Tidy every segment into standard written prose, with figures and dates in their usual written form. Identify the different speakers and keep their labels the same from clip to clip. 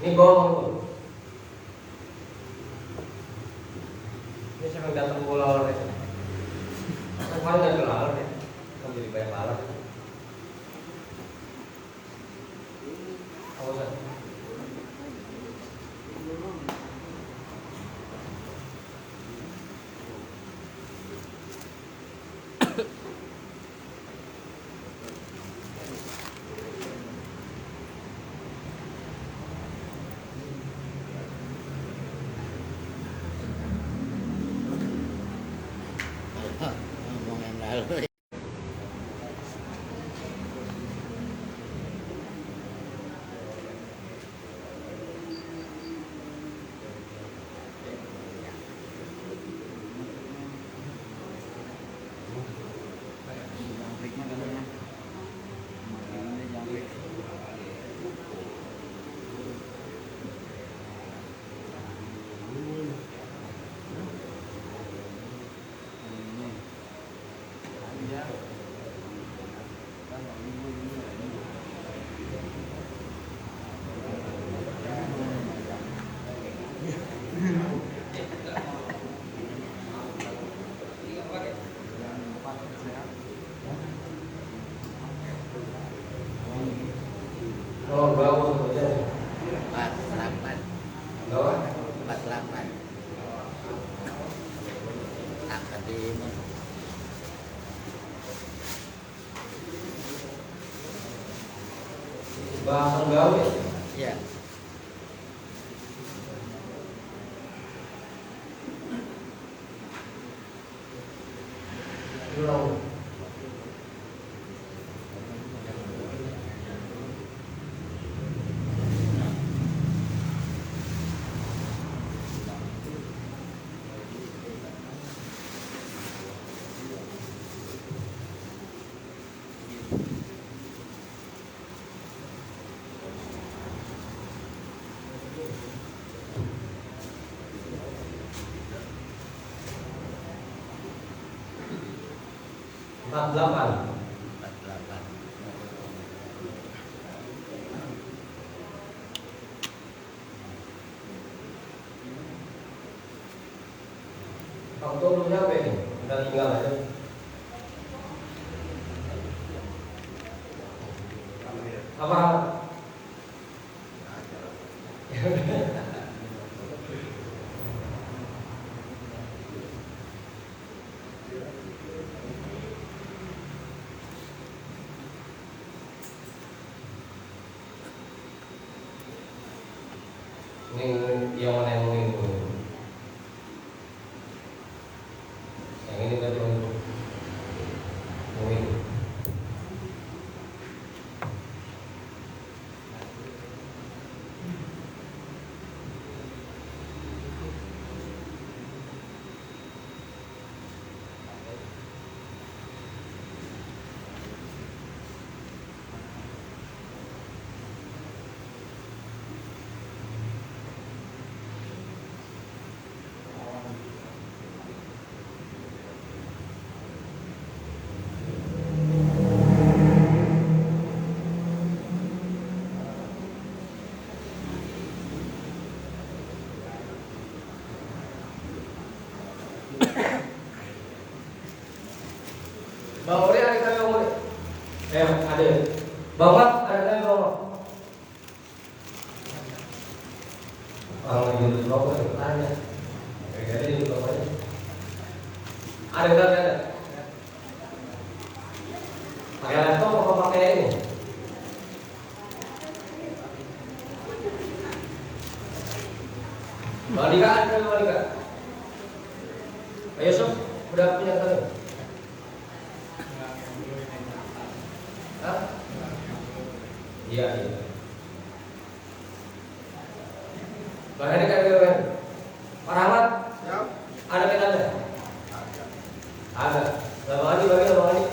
Speaker 1: Ini bohong. Ini saya datang bola oleh. Saya paling nggak jual deh. Kamu jadi banyak lalat. Awas.
Speaker 2: Ngomong yang lalu.
Speaker 1: Oh, bagus saja.
Speaker 2: 48.
Speaker 1: Bawa.
Speaker 2: 48. Akan di
Speaker 1: Bahasa gawe.
Speaker 2: ya.
Speaker 1: Belum. Empat delapan.
Speaker 2: 48.
Speaker 1: Kamu tuh belum nyampe nih. Udah tinggal aja. Apa? Ini yang mana yang ini? Yang ini berarti yang ini. Bang Ori ada kami Bang Ori? Ada. Bang Mat ada kami Bang Mat? Kalau gitu berapa saya bertanya. Jadi itu bapaknya. Ada. Pakai laptop apa pakai ini? Malika ada Malika. Ayo Sob, udah punya kali? Hah? Iya. Bang Hedik ada Pak Rahmat?
Speaker 3: Siap.
Speaker 1: Ada pedalnya? Ada. Bang Adi bagi Bang Adi.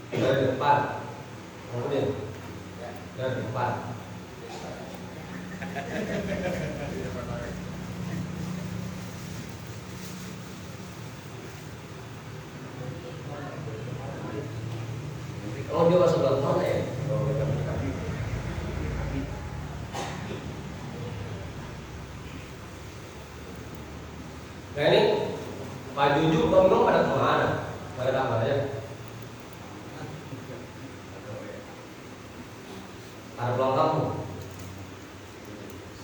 Speaker 1: Tidak. depan. Kemudian dari depan. Oh dia masuk dalam mana ya? Nah ini Pak Juju, Bang Bang pada kemana? Pada kamar aja. Ada pulang kampung.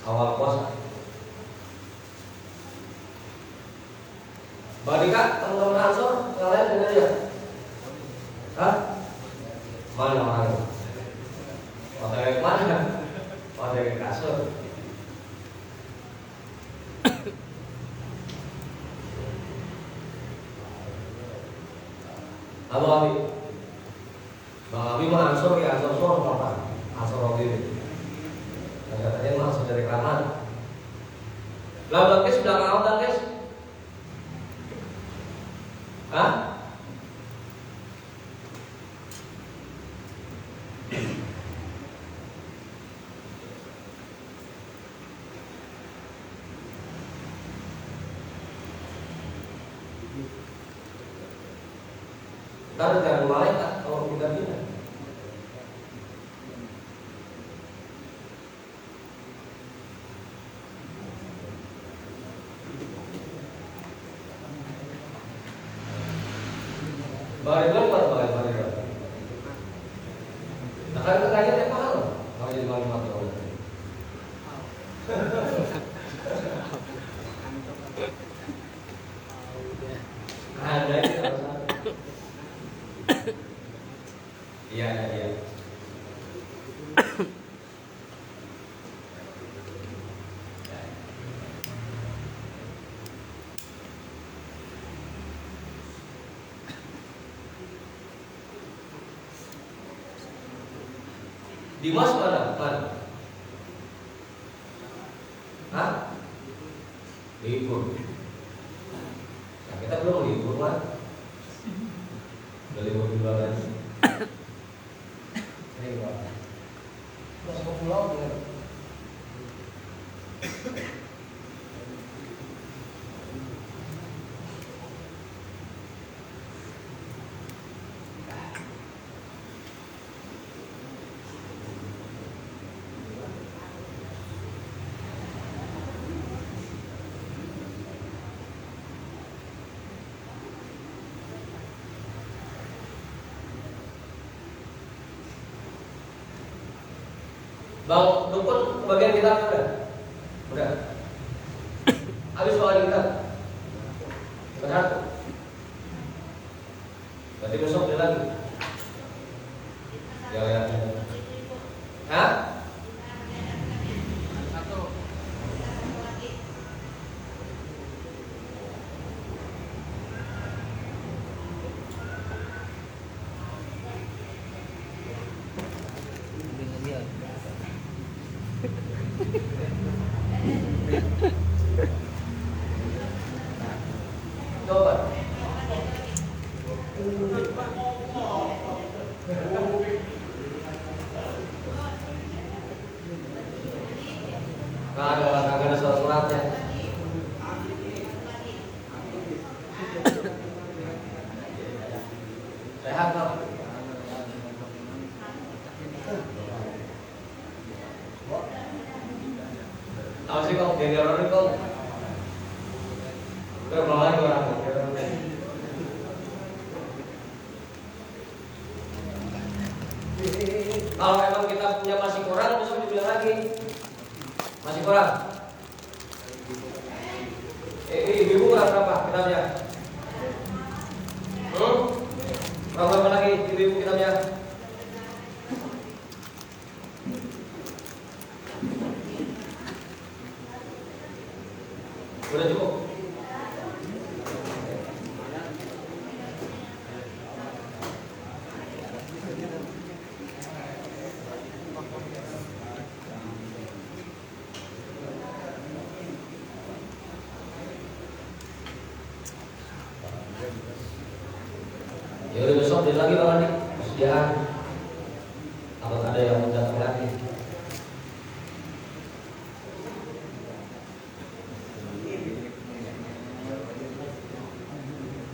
Speaker 1: Awal puasa. Mbak Dika, teman-teman Ansor, yang lain dengar ya? Hah? Mana orangnya? Hotel yang mana? Hotel yang kasur. Halo Abi. Bang Abi mah Ansor ya, Ansor apa? Ansor Abi. Dan katanya mah Ansor dari Kramat. Lah Bangkes sudah kau Bangkes? Hah? Kita jangan malaikat kalau kita pindah. Barisan mana barisan? Nah kan kekayaan yang mahal, kalau jadi malam atau ada yang iya. Dimas mana? Hah? Libur. Nah, kita belum libur kan? Udah libur dua lagi. Terus mau pulang dengan Bang Dukun bagian kita udah. Habis soal kita. Benar. Berarti besok dia lagi. Ya ya. Hah? Satu. Coba. Nggak ada surat-suratnya. Sehat kok. Tahu sih kok, jadi orang kok. Udah bawa lagi orang. Kalau memang kita punya masih kurang, besok dibilang lagi. Masih kurang. Ibu kurang berapa kitabnya? Kurang berapa lagi ibu kitabnya? Udah cukup. Ya udah besok dia lagi Bang Andi. persediaan. Takut ada yang datang lagi.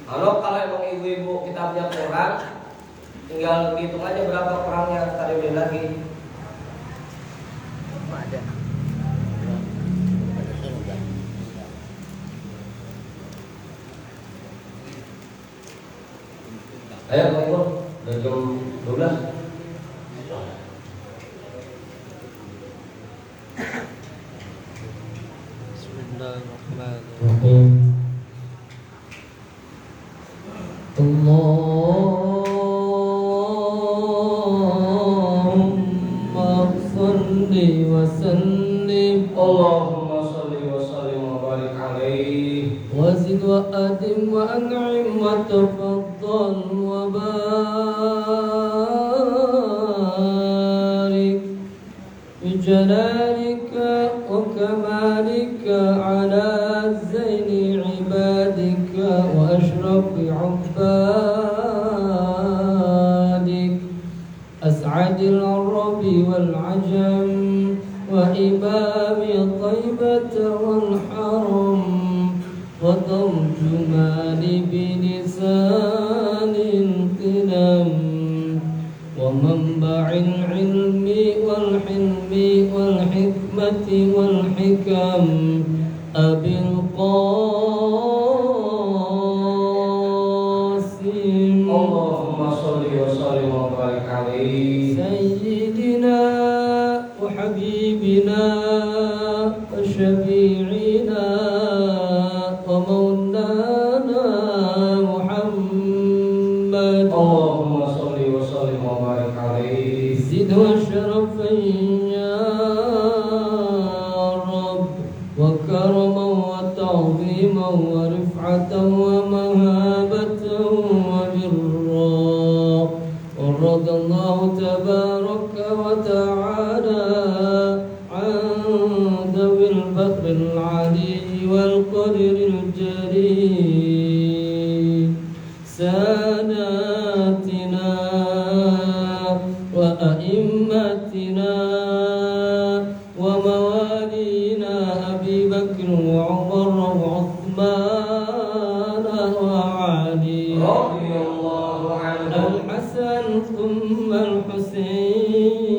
Speaker 1: Kalau emang ibu-ibu kita punya kurang, tinggal hitung aja berapa kurangnya, tadi beli lagi.
Speaker 2: Ada. Ada surga.
Speaker 1: Ayo Bang Ibu, udah jam 12.
Speaker 3: Bismillahirrahmanirrahim. Allahumma salli wa sallim
Speaker 1: Allahumma salli wa sallim wa barik alaihi
Speaker 3: wa zid wa adim wa an'im wa tafaddal wa barik bi jalalika wa kamalika ala zaini ibadika wa ashrafi عبادك أسعد العرب والعجم وإمام طيبة والحرم وترجمان بلسان القلم ومنبع العلم والحلم والحكمة والحكم أبي القاسم
Speaker 1: Allahumma salli wa sallim wa barik alaihi
Speaker 3: سيدنا وحبيبنا وشفيعنا ومولانا محمد
Speaker 1: Allahumma salli wa sallim wa barik alaihi
Speaker 3: زد وشرفا يا رب وكرما وتعظيما ورفعة ومهابة وبرا ورضى الله تبارك وتعالى عن ذوي الفخر العلي والقدر الجليل ساداتنا وأئمتنا وموالينا أبي بكر وعمر وعثمان وعلي
Speaker 1: radhiyallahu anhu
Speaker 3: الحسن ثم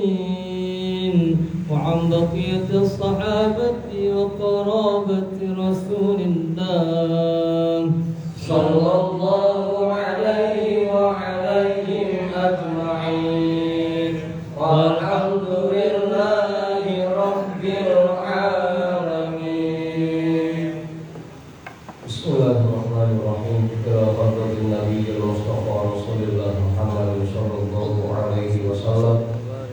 Speaker 3: الحسين وعن بقية الصحابة وقرابة رسول الله
Speaker 1: sallallahu alaihi wa alaihim ajma'in walhamdulillahi rabbil alamin. Bismillahirrahmanirrahim. Ila hadratin Nabiyil Mustafa Rasulillah Muhammad sallallahu alaihi wasallam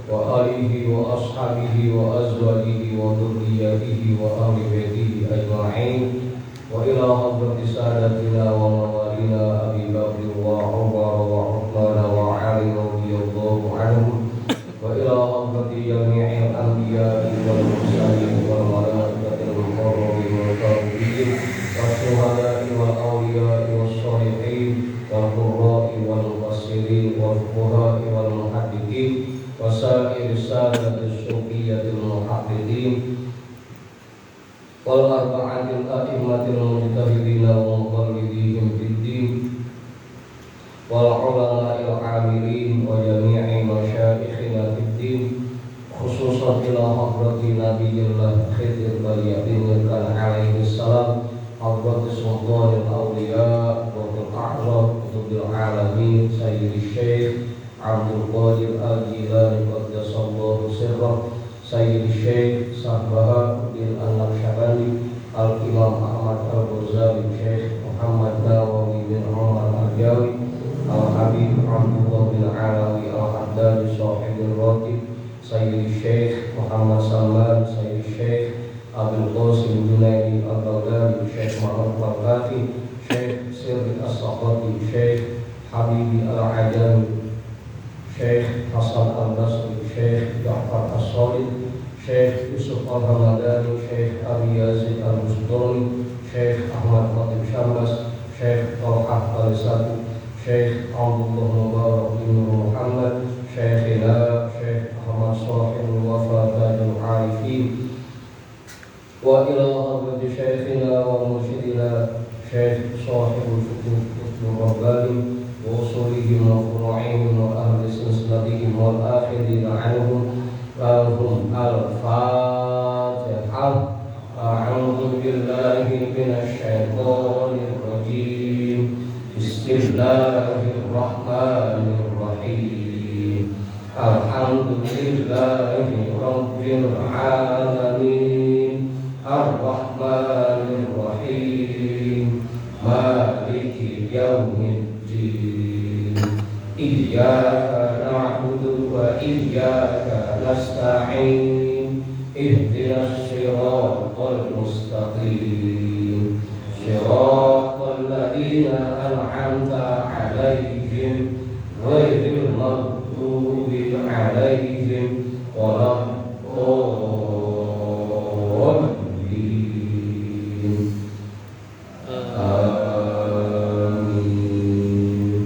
Speaker 1: wa alihi wa ashabihi wa azwajihi wa dhurriyyatihi wa ahli baitihi ajma'in. Wa ila hadrati sadatina wa mawalina Abi Bakr wa Umar wa Uthman wa Ali radhiyallahu anhum. Wa ila hadrati jami'il anbiya'i wal mursalin wal malaikatil muqarrabin wal tabi'in والشهداء والأولياء والصالحين والقراء والمفسرين والفقهاء والمحدثين وسائر السادة الصوفية المحققين والأربعة الأئمة المجتهدين ومقلديهم في الدين والعلماء العاملين وجميع مشايخنا في الدين خصوصا إلى حضرة نبي الله خضر بن يعقوب عليه السلام حضرة سلطان الأولياء والأعظم قطب العالمين سيد الشيخ عبد القادر الجيلاني قدس الله سره سيد الشيخ صاحبها الدين النقشبندي الإمام أحمد الغزالي الشيخ محمد ناوي بن عمر الجاوي الحبيب عبد الله بن علوي الحداد صاحب الراتب سيد الشيخ محمد سلمان سيد الشيخ أبي القاسم الجنيدي البغدادي الشيخ محمد البغدادي شيخ سر الصحابي شيخ حبيبي العجمي شيخ حسن البصري شيخ جعفر الصادق شيخ يوسف الهمداني شيخ أبي يزيد البستاني شيخ أحمد خطيب شمس شيخ طلحة السادي شيخ عبد الله مبارك بن محمد شيخنا شيخ أحمد صاحب الوفا تاج العارفين وإلى حضرة شيخنا ومرشدنا شيخ صاحب الفتن الرباني وأصولهم وفروعهم وأهل سلسلتهم والآخرين عنهم لهم الفاتحة. أعوذ بالله من الشيطان الرجيم. بسم الله الرحمن الرحيم. الحمد لله رب العالمين الرحمن الرحيم مالك يوم الدين إياك نعبد وإياك نستعين اهدنا الصراط المستقيم صراط الذين أنعمت عليهم غير المغضوب عليهم ولا الضالين آمين.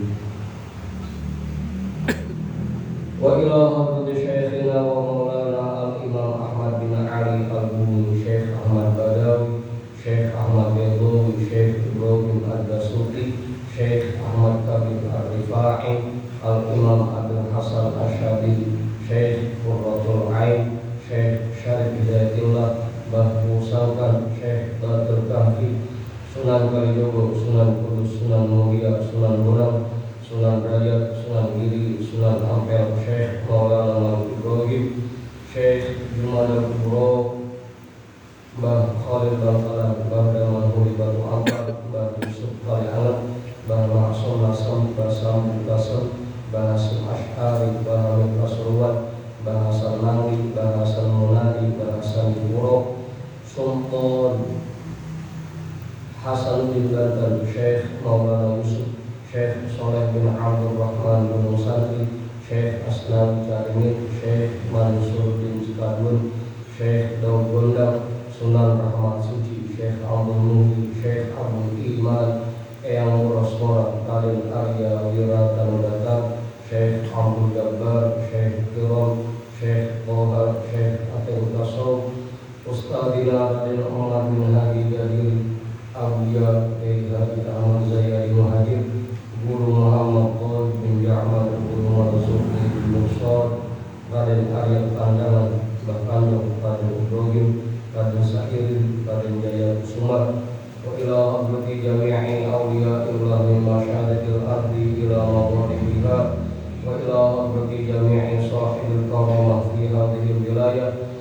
Speaker 1: وإلى حضرة شيخنا ومولانا الإمام أحمد بن علي البوني شيخ أحمد بدوي شيخ أحمد بيضاوي شيخ إبراهيم الدسوقي شيخ أحمد كبير الرفاعي الإمام أبو الحسن الشاذلي شيخ قرة العين شيخ شريف هداية الله Mbah Musakan Syekh Badr Kahfi Sunan Kalijogo Sunan Kudus Sunan Mulia Sunan Bonang Sunan Rajab Sunan Giri Sunan Ampel Syekh Maulana Malik Ibrahim Syekh Jumadal Kubro Mbah Khalil Bangkalan Mbah Daman Huri Batu Ampal Mbah Yusuf Kali Alam Mbah Maksum Nasam Mbah Sam Basem Mbah Hasim Ash'ari Mbah Hamid Pasuruan Mbah Hasan Mangli Mbah Hasan Munadi Mbah Hasan Iburo Sultan Hasanuddin Banten Syekh Maulana Yusuf Syekh Soleh bin Abdul Rahman bin Musantri Syekh Asnawi Caringin Syekh Mansur bin Cikadun Syekh Daud Gondang Sunan Rahmat Suci Syekh Abdul Muhi Syekh Abdul Iman Eyang Murasmora Kalim Arya Wiratanudata Syekh Abdul Jabbar Syekh Kiram Syekh Toha Syekh Atil Tasawuf Ustadina Raden Umar bin Hadi Jadil Abdiya Kiai Haji Ahmad Zayari Muhajir Guru Muhammad Qol bin Ja'mar Guru Marzuki bin Musor Raden Arya Pandangan Bahkan Raden Ibrahim Raden Sahirin Raden Jaya Kusuma wa ila hadrati jami'i awliya illah min masyaratil ardi ila maghribiha wa ila hadrati jami'i sahibil karamah fi hadhihi wilayah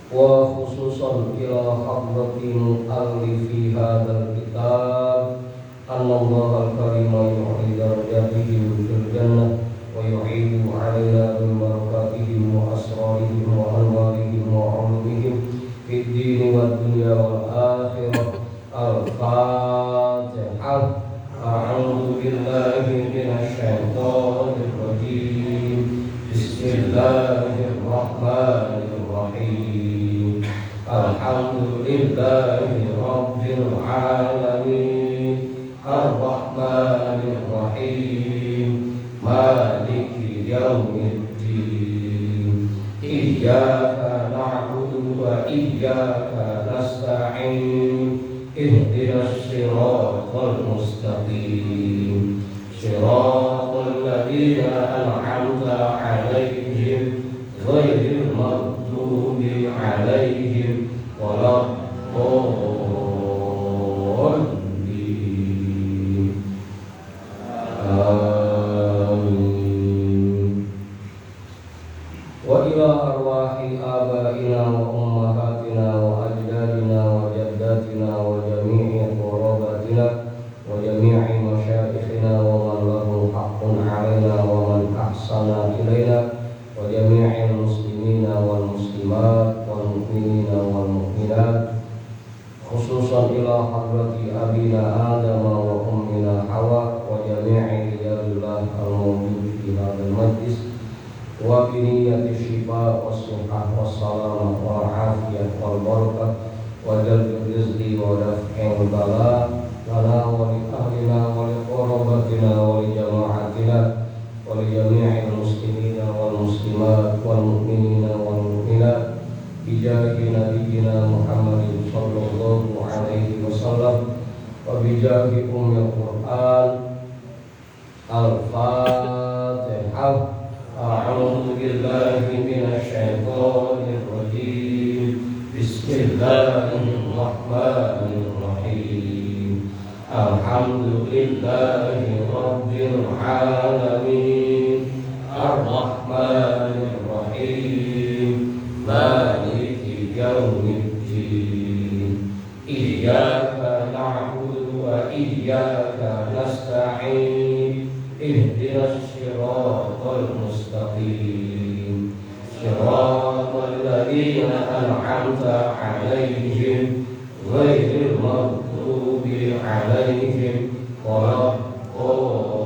Speaker 1: wa khususan ila hadrati mu'allifi hadzal kitab annallaha al-karima yu'li darajatihim fil jannah wa yu'idu 'alaina min barakatihim wa asrarihim wa anwarihim wa 'ulumihim fid din wad dunya wal akhirah. Al-Fatihah. A'udzu billahi minasy syaithanir rajim. Bismillahirrahmanirrahim. Alhamdulillahi rabbil alamin. Ar-Rahmanir Rahim. Maliki yaumiddin. Iyyaka na'budu wa iyyaka nasta'in. Ihdinas siratal mustaqim. Siratal ladzina an'amta 'alaihim ghairil maghdubi 'alaihim waladdallin. Amin. Wa ila arwahi abaina wa ummahatina wa ajdadina wa jaddatina wa jami'i qurabatina wa jami'i masyayikhina wa man lahu haqqun 'alaina wa man ahsana ilaina wa jami'il muslimina wal muslimat wal mu'minina wal mu'minat khususan ila hadrati abina Adam wa ummina Hawa wa jami'i riyadillah al-mawjud fi hadzal majlis wa biniyati shifa wa sihah wa salamah wa afiyah wal barakah wa jalbil rizqi wa daf'il bala lana wa li ahlina wa li qarabatina wa li jama'atina wa li jami'il muslimin bijahi ummil Qur'an. Al-Fatihah. A'udzu billahi minasy syaithanir rajim. Bismillahirrahmanirrahim. Alhamdulillahi rabbil alamin. Ar-Rahmanir Rahim. Maliki yaumiddin. Iyyaka na'budu wa iyyaka nasta'in. Ihdinas siratal mustaqim. Siratal ladzina an'amta 'alaihim ghairil maghdubi 'alaihim waladdallin.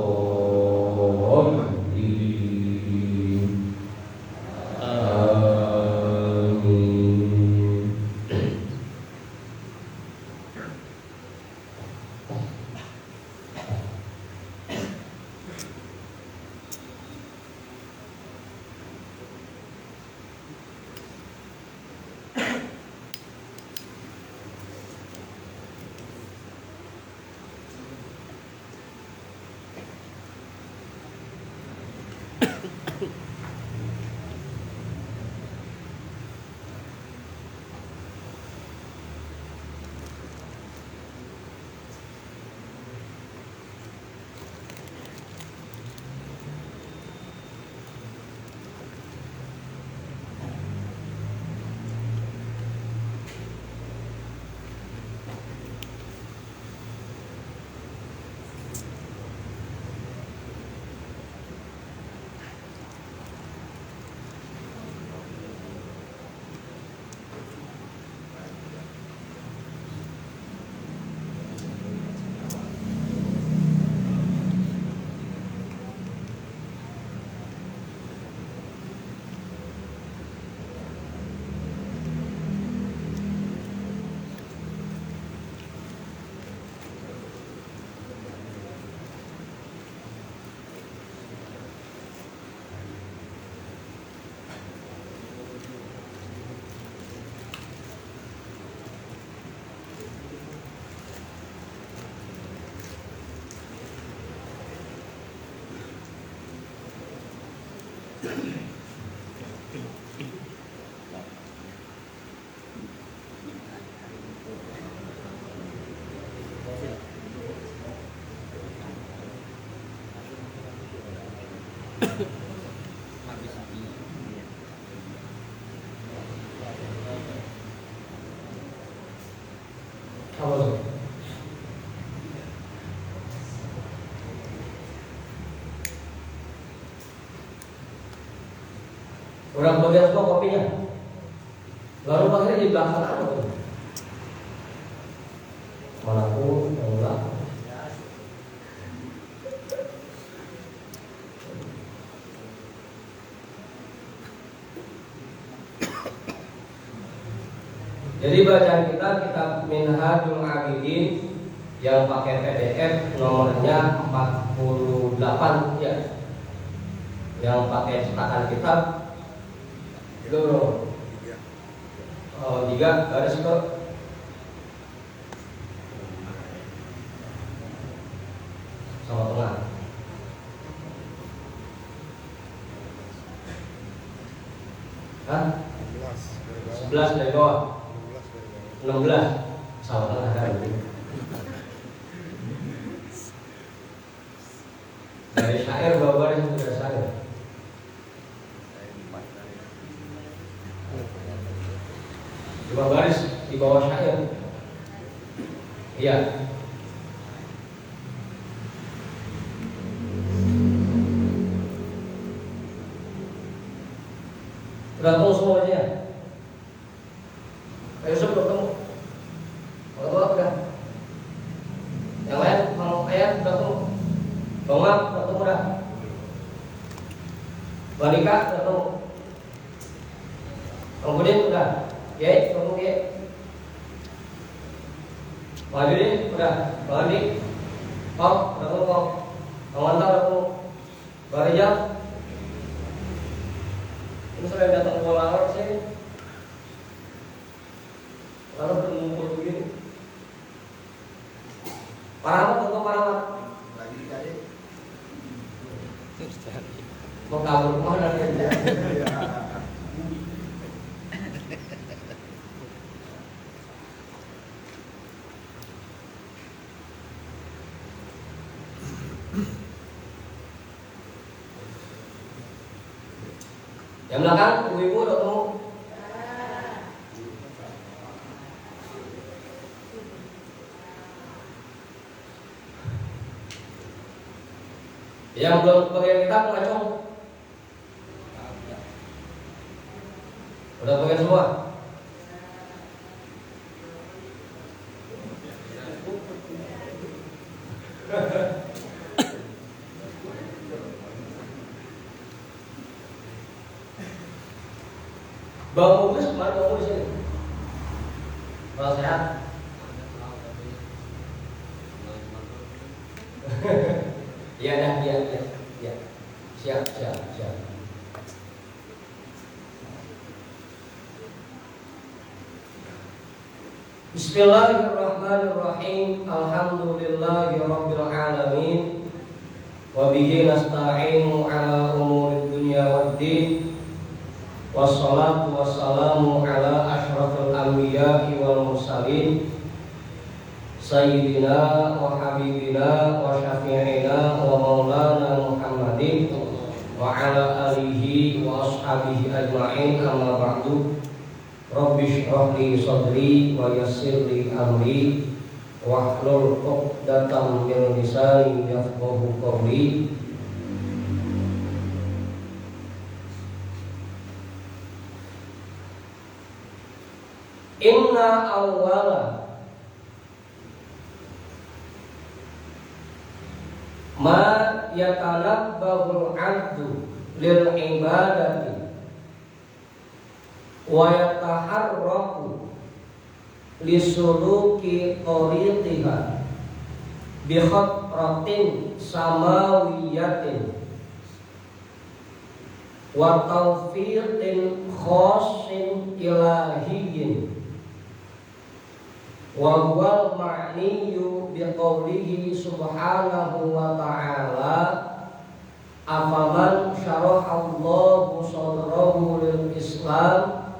Speaker 1: Orang bagian semua kopinya. Lalu akhirnya di belakang apa tuh? Manapun, enggak. Jadi bacaan kita kitab Minhajul Abidin yang pakai PDF nomornya 48 ya. Yang pakai cetakan kitab itu oh, 3 garis itu sama tengah. Hah? 11 dari bawah. 16 sama tengah kan. Dari syair bawah baris sudah syair. Dua baris di bawah syair. Iya. Udah tahu semuanya. Ayo sebelum ketemu. Kalau udah. Yang lain kalau ayat udah ketemu. Bangap udah ketemu dah. Balika udah ketemu. Kemudian udah. Oke, kamu oke. Maju deh, udah. Mandi. Pop, udah ketemu pop. Pengantar udah ketemu. Barijal. Ini saya datang ke Bolangar sih. Lalu berkumpul begini. Paramat atau paramat?
Speaker 2: Lagi tadi.
Speaker 1: Mau kabur kemana dia? Yang belakang, ibu-ibu udah ketemu? Yang belum bagian kitab ngacung? Udah bagian semua? Bang Muglis kemarin ngomong di sini. Kalau sehat. Iya dah, iya. Siap. Bismillahirrahmanirrahim. Alhamdulillahirabbil alamin. Wa bihi nasta'inu ala umurid dunya waddin. Wassalatu wassalamu ala asyrafil anbiya'i wal mursalin Sayyidina wa habibina wa syafi'ina wa maulana Muhammadin wa ala alihi wa ashabihi ajma'in, amma ba'du. Rabbi shrah li sadri wa yassir li amri wahlul 'uqdatam min lisani yafqahu qawli. Inna awwala ma yatanabbahul 'abdu lil ibadati wa yataharraku lisuluki tariqiha bi khatratin samawiyatin wa tawfiqin khassin ilahiyyin wa huwal ma'niyu biqaulihi subhanahu wa ta'ala afaman syarahallahu sadrahu lil islam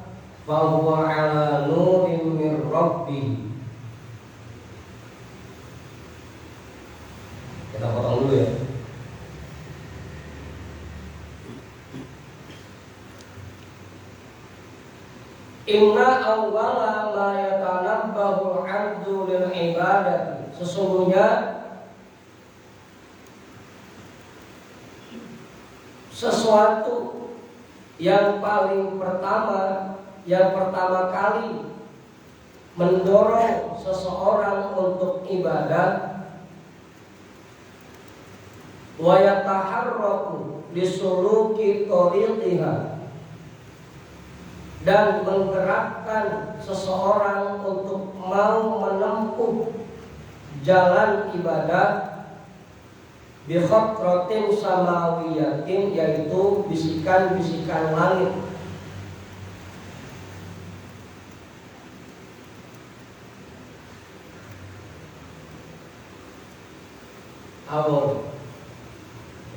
Speaker 1: fa huwa ala nurin min rabbih. Kita potong dulu ya. Inna awwala ma yatanabbahu 'abdu lil ibadati. Sesungguhnya sesuatu yang paling pertama, yang pertama kali mendorong seseorang untuk ibadah, wa yataharraku lisuluki tariqiha, dan menggerakkan seseorang untuk mau menempuh jalan ibadah, bi khatratin samawiyatin, yaitu bisikan-bisikan langit.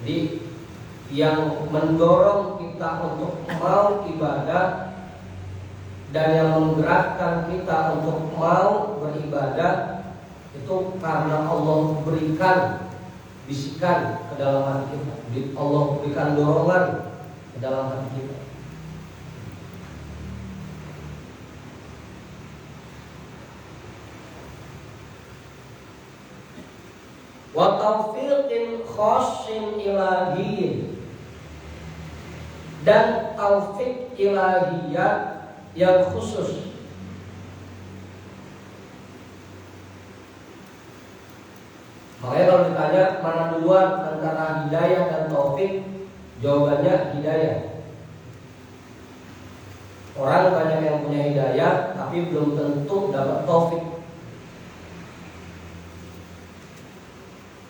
Speaker 1: Jadi yang mendorong kita untuk mau ibadah dan yang menggerakkan kita untuk mau beribadah itu karena Allah berikan bisikan ke dalam hati kita. Allah berikan dorongan ke dalam hati kita. Wa taufiqin khassin ilahiyyin, dan taufik ilahiyah yang khusus. Makanya kalau ditanya mana duluan antara hidayah dan taufik, jawabannya hidayah. Orang banyak yang punya hidayah tapi belum tentu dapat taufik.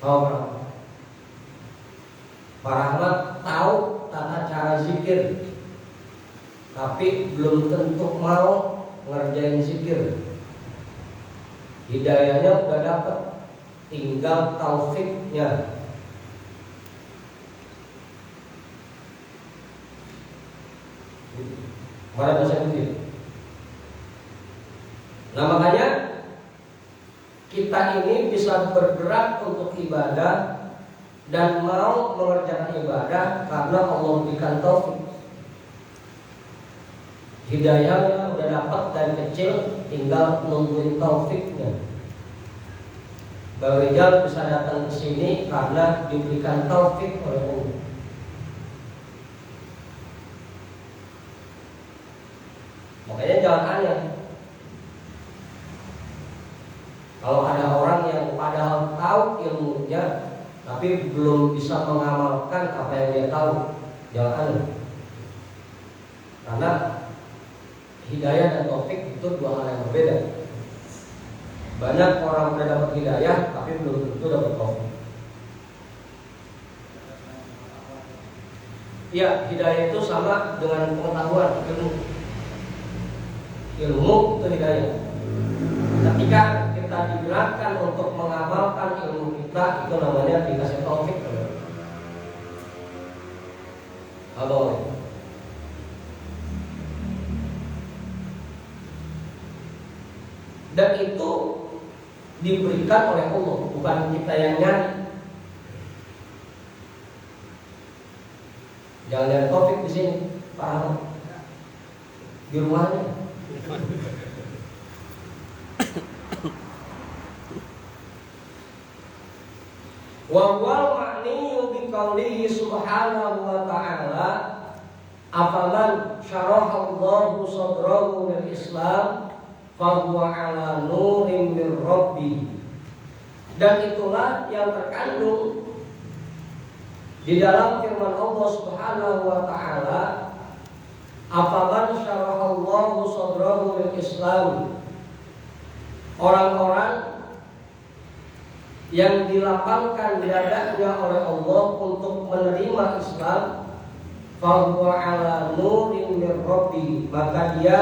Speaker 1: Pak Rahmat tahu tata cara zikir, tapi belum tentu mau ngerjain zikir. Hidayahnya udah dapat, tinggal taufiknya. Pada bahasa Inggris. Nah makanya kita ini bisa bergerak untuk ibadah dan mau mengerjakan ibadah karena Allah berikan taufik. Hidayahnya udah dapat dari kecil, tinggal nungguin taufiknya. Bang Rijal bisa datang ke sini karena diberikan taufik oleh Allah. Makanya jangan aneh kalau ada orang yang padahal tahu ilmunya tapi belum bisa mengamalkan apa yang dia tahu. Jangan aneh. Karena hidayah dan taufik itu dua hal yang berbeda. Banyak orang sudah dapat hidayah tapi belum tentu dapat taufik. Ya, hidayah itu sama dengan pengetahuan, ilmu itu hidayah. Ketika kita digerakkan untuk mengamalkan ilmu kita, itu namanya dikasih taufik. Halo. Dan itu diberikan oleh Allah, bukan kita yang nyari. Jangan nyari taufik di sini, Pak. Di rumahnya. Wa wal ma'niyu bi qaulihi subhanahu wa ta'ala afaman syaraha Allahu sadrahu lil Islam fa huwa 'ala nurin min rabbih. Dan itulah yang terkandung di dalam firman Allah Subhanahu wa ta'ala afaman syaraha Allahu sadrahu lil Islam. Orang-orang yang dilapangkan dadanya oleh Allah untuk menerima Islam, fahuwa ala nurin min rabbi, maka dia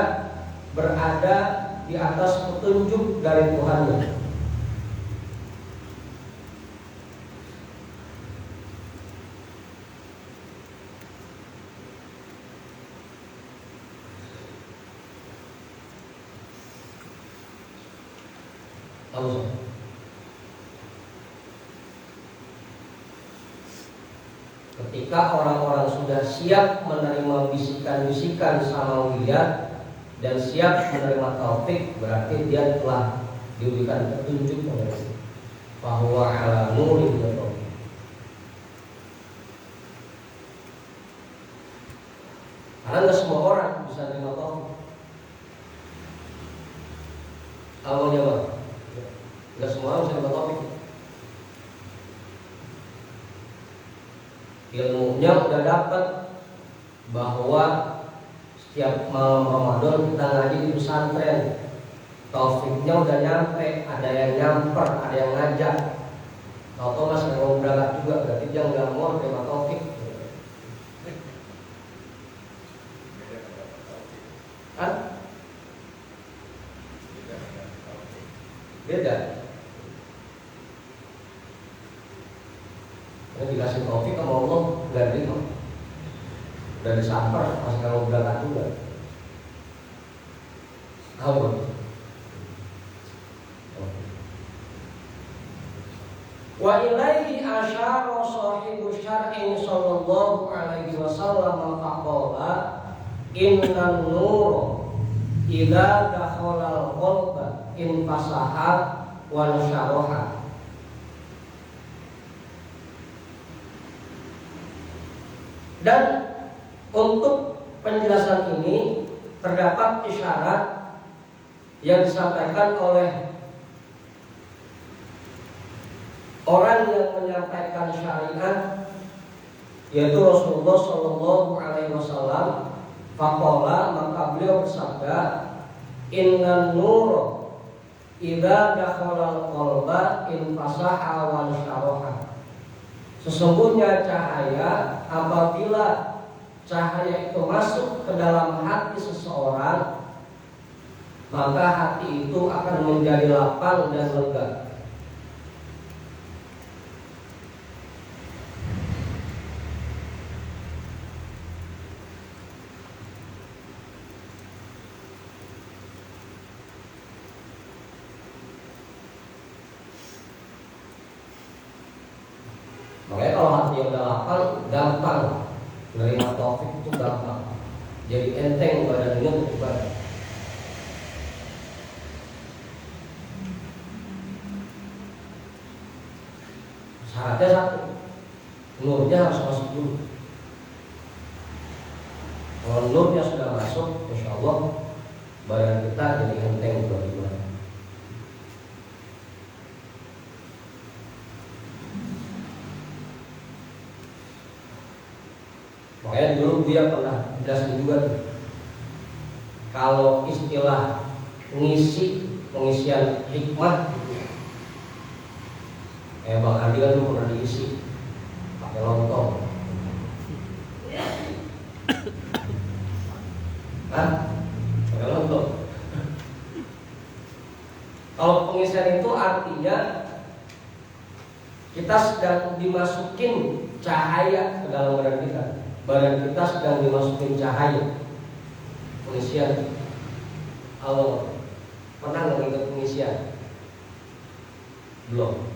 Speaker 1: berada di atas petunjuk dari Tuhannya. Ketika orang-orang sudah siap menerima bisikan-bisikan samawiyah dan siap menerima taufik, berarti dia telah diberikan petunjuk oleh Allah. Bahwa ala nurin min rabbih. Karena tidak semua orang bisa menerima taufik. Apa jawab? Tidak semua orang bisa menerima taufik. Ilmunya udah dapat bahwa setiap malam Ramadan kita ngaji di pesantren. Taufiknya udah nyampe, ada yang nyamper, ada yang ngajak. Tahu masih mau berangkat juga, berarti dia nggak mau terima taufik. Kan? Beda. Yang dikasih taufik sama Allah nggak terima, udah disamper masih nggak mau berangkat juga. Tahu? Wa ilaihi asyara sahibu syar'i sallallahu alaihi wasallam faqala innan nur idza dakhala al-qalba in fasaha wa syaraha. Dan untuk penjelasan ini terdapat isyarat yang disampaikan oleh orang yang menyampaikan syariat, yaitu Rasulullah Shallallahu Alaihi Wasallam. Faqala, maka beliau bersabda, innan nur idza dakhala al-qalba in fasaha wa syaraha. Sesungguhnya cahaya, apabila cahaya itu masuk ke dalam hati seseorang, maka hati itu akan menjadi lapang dan lega. kalau hati yang udah lapang, gampang menerima taufik itu gampang. Jadi enteng badannya untuk ibadah. Syaratnya satu, nurnya harus masuk dulu. Kalau nurnya sudah masuk, insya Allah badan kita jadi enteng buat ibadah. Makanya dulu dia pernah jelaskan juga tuh, kalau istilah pengisian hikmah, Bang Andi kan dulu pernah diisi pakai lontong. Pakai lontong. Kalau pengisian itu artinya kita sedang dimasukin cahaya ke dalam badan kita. Badan kita sedang dimasukin cahaya. Pengisian. Kalau pernah nggak ikut pengisian? Belum.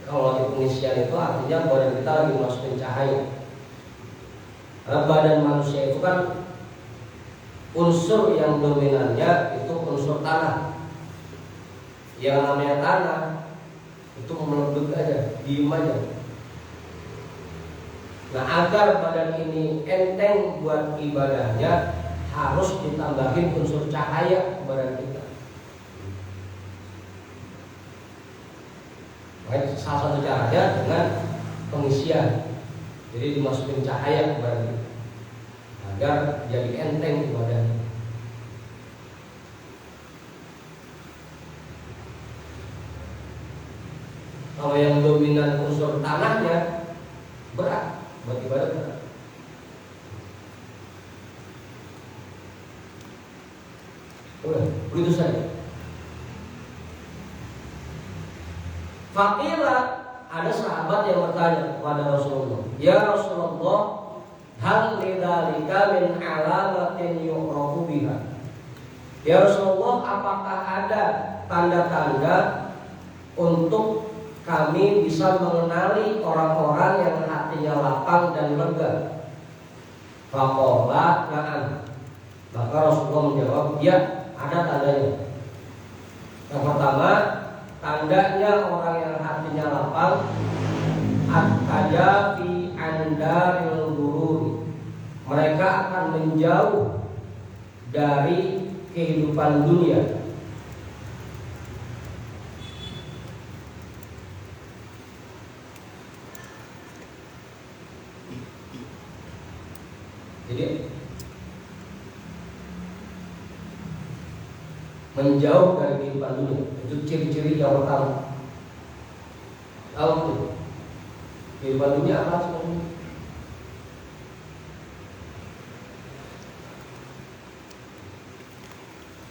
Speaker 1: Kalau lagi pengisian itu artinya badan kita lagi dimasukin cahaya. Karena badan manusia itu kan unsur yang dominannya itu unsur tanah. Yang namanya tanah itu meleduk aja, diem aja. Nah, agar badan ini enteng buat ibadahnya, harus ditambahin unsur cahaya ke badan kita. Makanya salah satu caranya dengan pengisian. Jadi dimasukin cahaya ke badan kita agar jadi enteng ibadahnya. Kalau yang dominan unsur tanahnya berat buat ibadah berat. Begitu saja. Fakirlah, ada sahabat yang bertanya kepada Rasulullah, ya Rasulullah, hal lidzalika min alamatin yu'rafu biha. Ya Rasulullah, apakah ada tanda-tanda untuk kami bisa mengenali orang-orang yang hatinya lapang dan lega? Faqala na'am. Maka Rasulullah menjawab, ya, ada tandanya. Yang pertama, tandanya orang yang hatinya lapang, at-taja fi andaril gururi. Mereka akan menjauh dari kehidupan dunia. Jadi menjauh dari kehidupan dunia itu ciri-ciri yang pertama. Tahu tuh kehidupan dunia apa sebenarnya?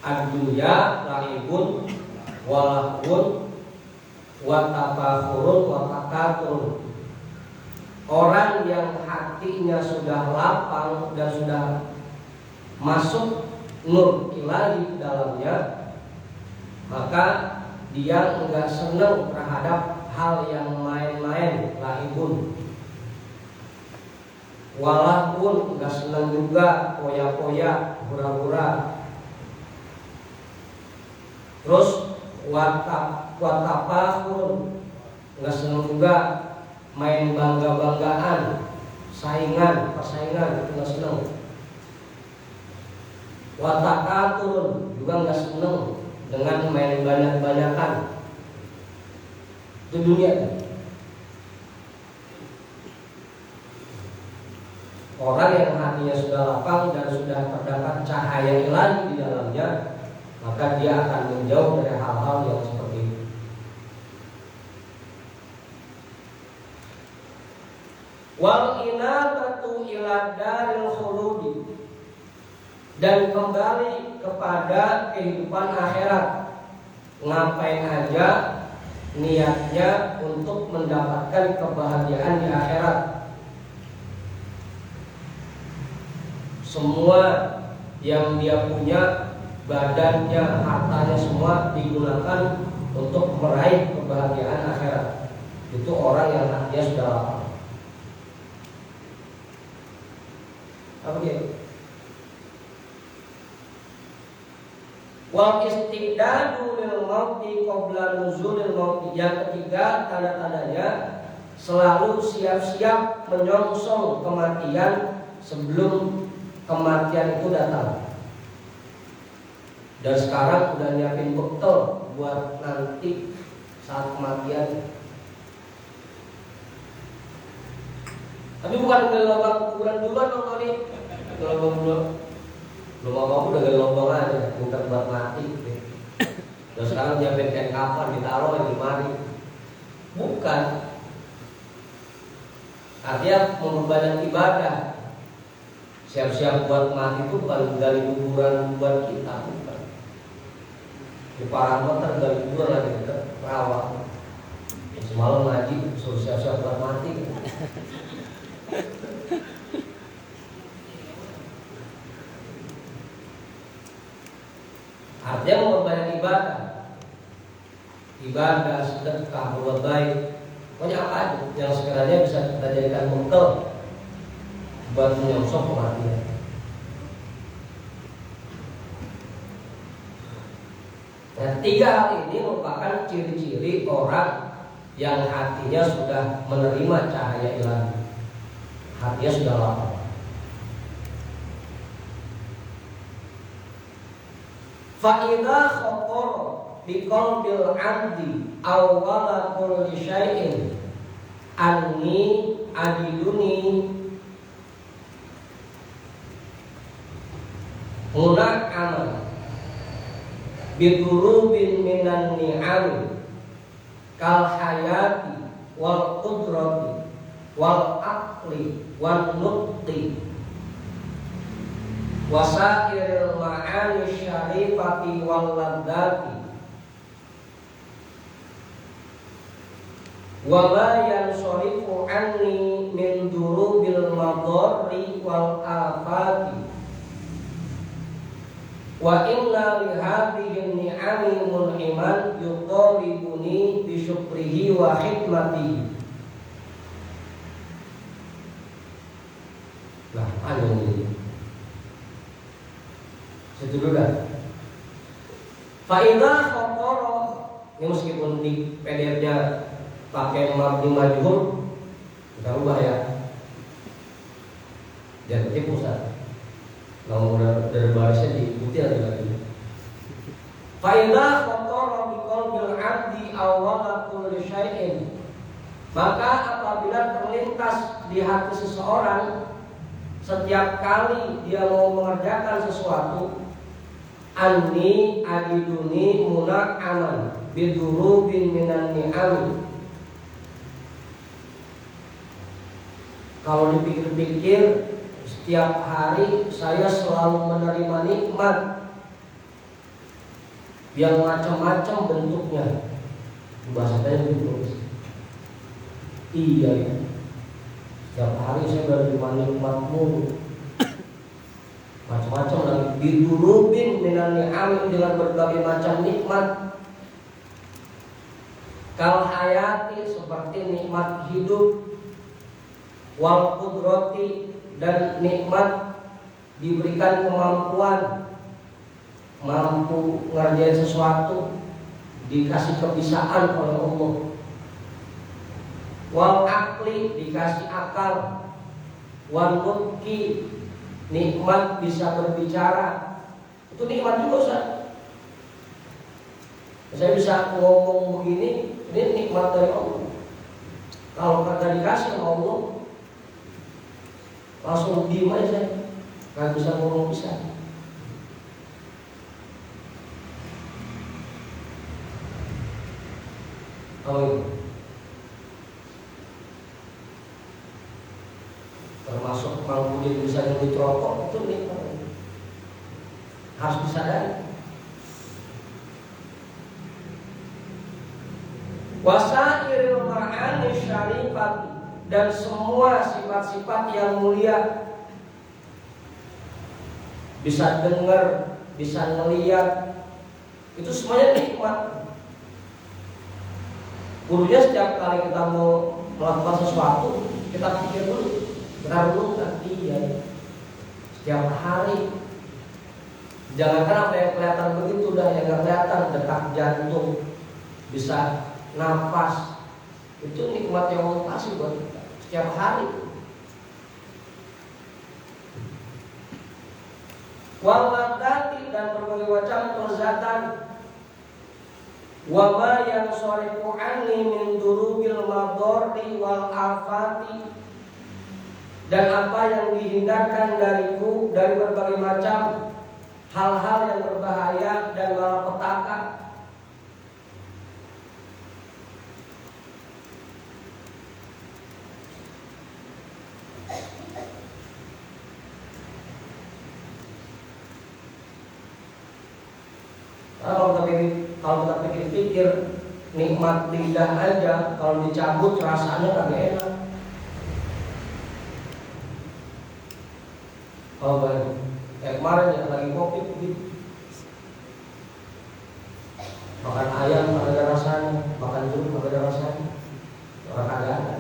Speaker 1: Ad-dunya lahibun walahun wa tafakhurun wa takatsur. Orang yang hatinya sudah lapang dan sudah masuk nur ilahi dalamnya, maka dia enggak senang terhadap hal yang main-main, lahibun. Walahun enggak senang juga poya-poya, pura-pura. Terus watapahun enggak senang juga main bangga-banggaan, saingan, persaingan, itu enggak senang. Watakaturun juga enggak senang dengan main banyak-banyakan. Itu dunia. Orang yang hatinya sudah lapang dan sudah terdapat cahaya ilahi di dalamnya, maka dia akan menjauh dari hal-hal yang seperti itu. Wal inabatu ila daril khuludi, dan kembali kepada kehidupan akhirat. Ngapain aja niatnya untuk mendapatkan kebahagiaan di akhirat. Semua yang dia punya, badannya, hartanya, semua digunakan untuk meraih kebahagiaan akhirat. Itu orang yang hatinya sudah lapar. Apa dia? Wal istidadu lil mauti qabla nuzulil mauti. Yang ketiga tanda-tandanya selalu siap-siap menyongsong kematian sebelum kematian itu datang. Dan sekarang udah nyiapin bekal buat nanti saat kematian. Tapi bukan gali lubang kuburan duluan dong Tony. Lubang dulu. Belum apa-apa udah gali lubang aja, minta buat mati. Dan sekarang nyiapin kain kafan ditaruh di mari. Bukan. Artinya memperbanyak ibadah. Siap-siap buat mati itu bukan gali kuburan buat kita, bukan. Di Parameter gali kuburan lagi dekat rawa. Semalam ngaji suruh siap-siap buat mati. Artinya memperbanyak ibadah, sedekah, berbuat baik, pokoknya apa aja yang sekiranya bisa kita jadikan bekal buat menyongsong kematian. Nah, 3 hal ini merupakan ciri-ciri orang yang hatinya sudah menerima cahaya ilahi, hatinya sudah lapar. Fa'idha khotoro biqalbil abdi awwala kulli syai'in anni adiduni munak amal bidurubin minan ni'am kal hayati wal qudrati wal aqli wal nutqi wasairil ma'ani syarifati wal ladati wa ma yansorifu anni min durubil madorri wal afati wa inna lihadihin ni'ami mun'iman yuqaribuni bisyukrihi wa khidmatihi. Nah, ada ini itu dulu kan. Fa'idha khotoro, ini meskipun di PDF-nya pakai mabni majhul, kita ubah ya. Jangan ketipu Ustaz. Kalau dari barisnya diikuti lagi. Fa'idha khotoro biqalbil abdi awwala kulli syai'in, maka apabila terlintas di hati seseorang setiap kali dia mau mengerjakan sesuatu, anni adiduni munak aman bidurubin minan ni'am. Kalau dipikir-pikir, setiap hari saya selalu menerima nikmat yang macam-macam bentuknya. Bahasa saya begitu. Iya ya. Setiap hari saya menerima nikmatmu macam-macam lagi, bidurubin minan ni'am, dengan berbagai macam nikmat. Kal hayati, seperti nikmat hidup, wal qudrati, dan nikmat diberikan kemampuan, mampu ngerjain sesuatu, dikasih kebisaan oleh Allah. Wal akli, dikasih akal. Wal nutqi, nikmat bisa berbicara. Itu nikmat juga Ustaz. Saya bisa ngomong begini, ini nikmat dari Allah. Kalau kagak dikasih sama Allah, langsung diem aja, gak bisa ngomong bisa. Apa itu? Termasuk mampu dia bisa nyebut rokok, itu nikmat. Harus disadari. Wasairil ma'ani syarifati, dan semua sifat-sifat yang mulia, bisa dengar, bisa ngelihat, itu semuanya nikmat. Gurunya setiap kali kita mau melakukan sesuatu, kita pikir dulu, kita renungkan, iya, setiap hari. Jangankan apa yang kelihatan begitu, dah yang gak kelihatan, detak jantung, bisa nafas, itu nikmat yang Allah kasih buat kita setiap hari. Wal ladati, dan berbagai macam kelezatan. Wa ma yansarifu anni min durubil madorri wal afati, dan apa yang dihindarkan dariku dari berbagai macam hal-hal yang berbahaya dan malapetaka. Kalau kita pikir-pikir, nikmat lidah aja kalau dicabut rasanya kagak enak. Kalau kemarin ya lagi kopi gitu, makan ayam kagak ada rasanya, makan jeruk kagak ada rasanya, orang kagak ada.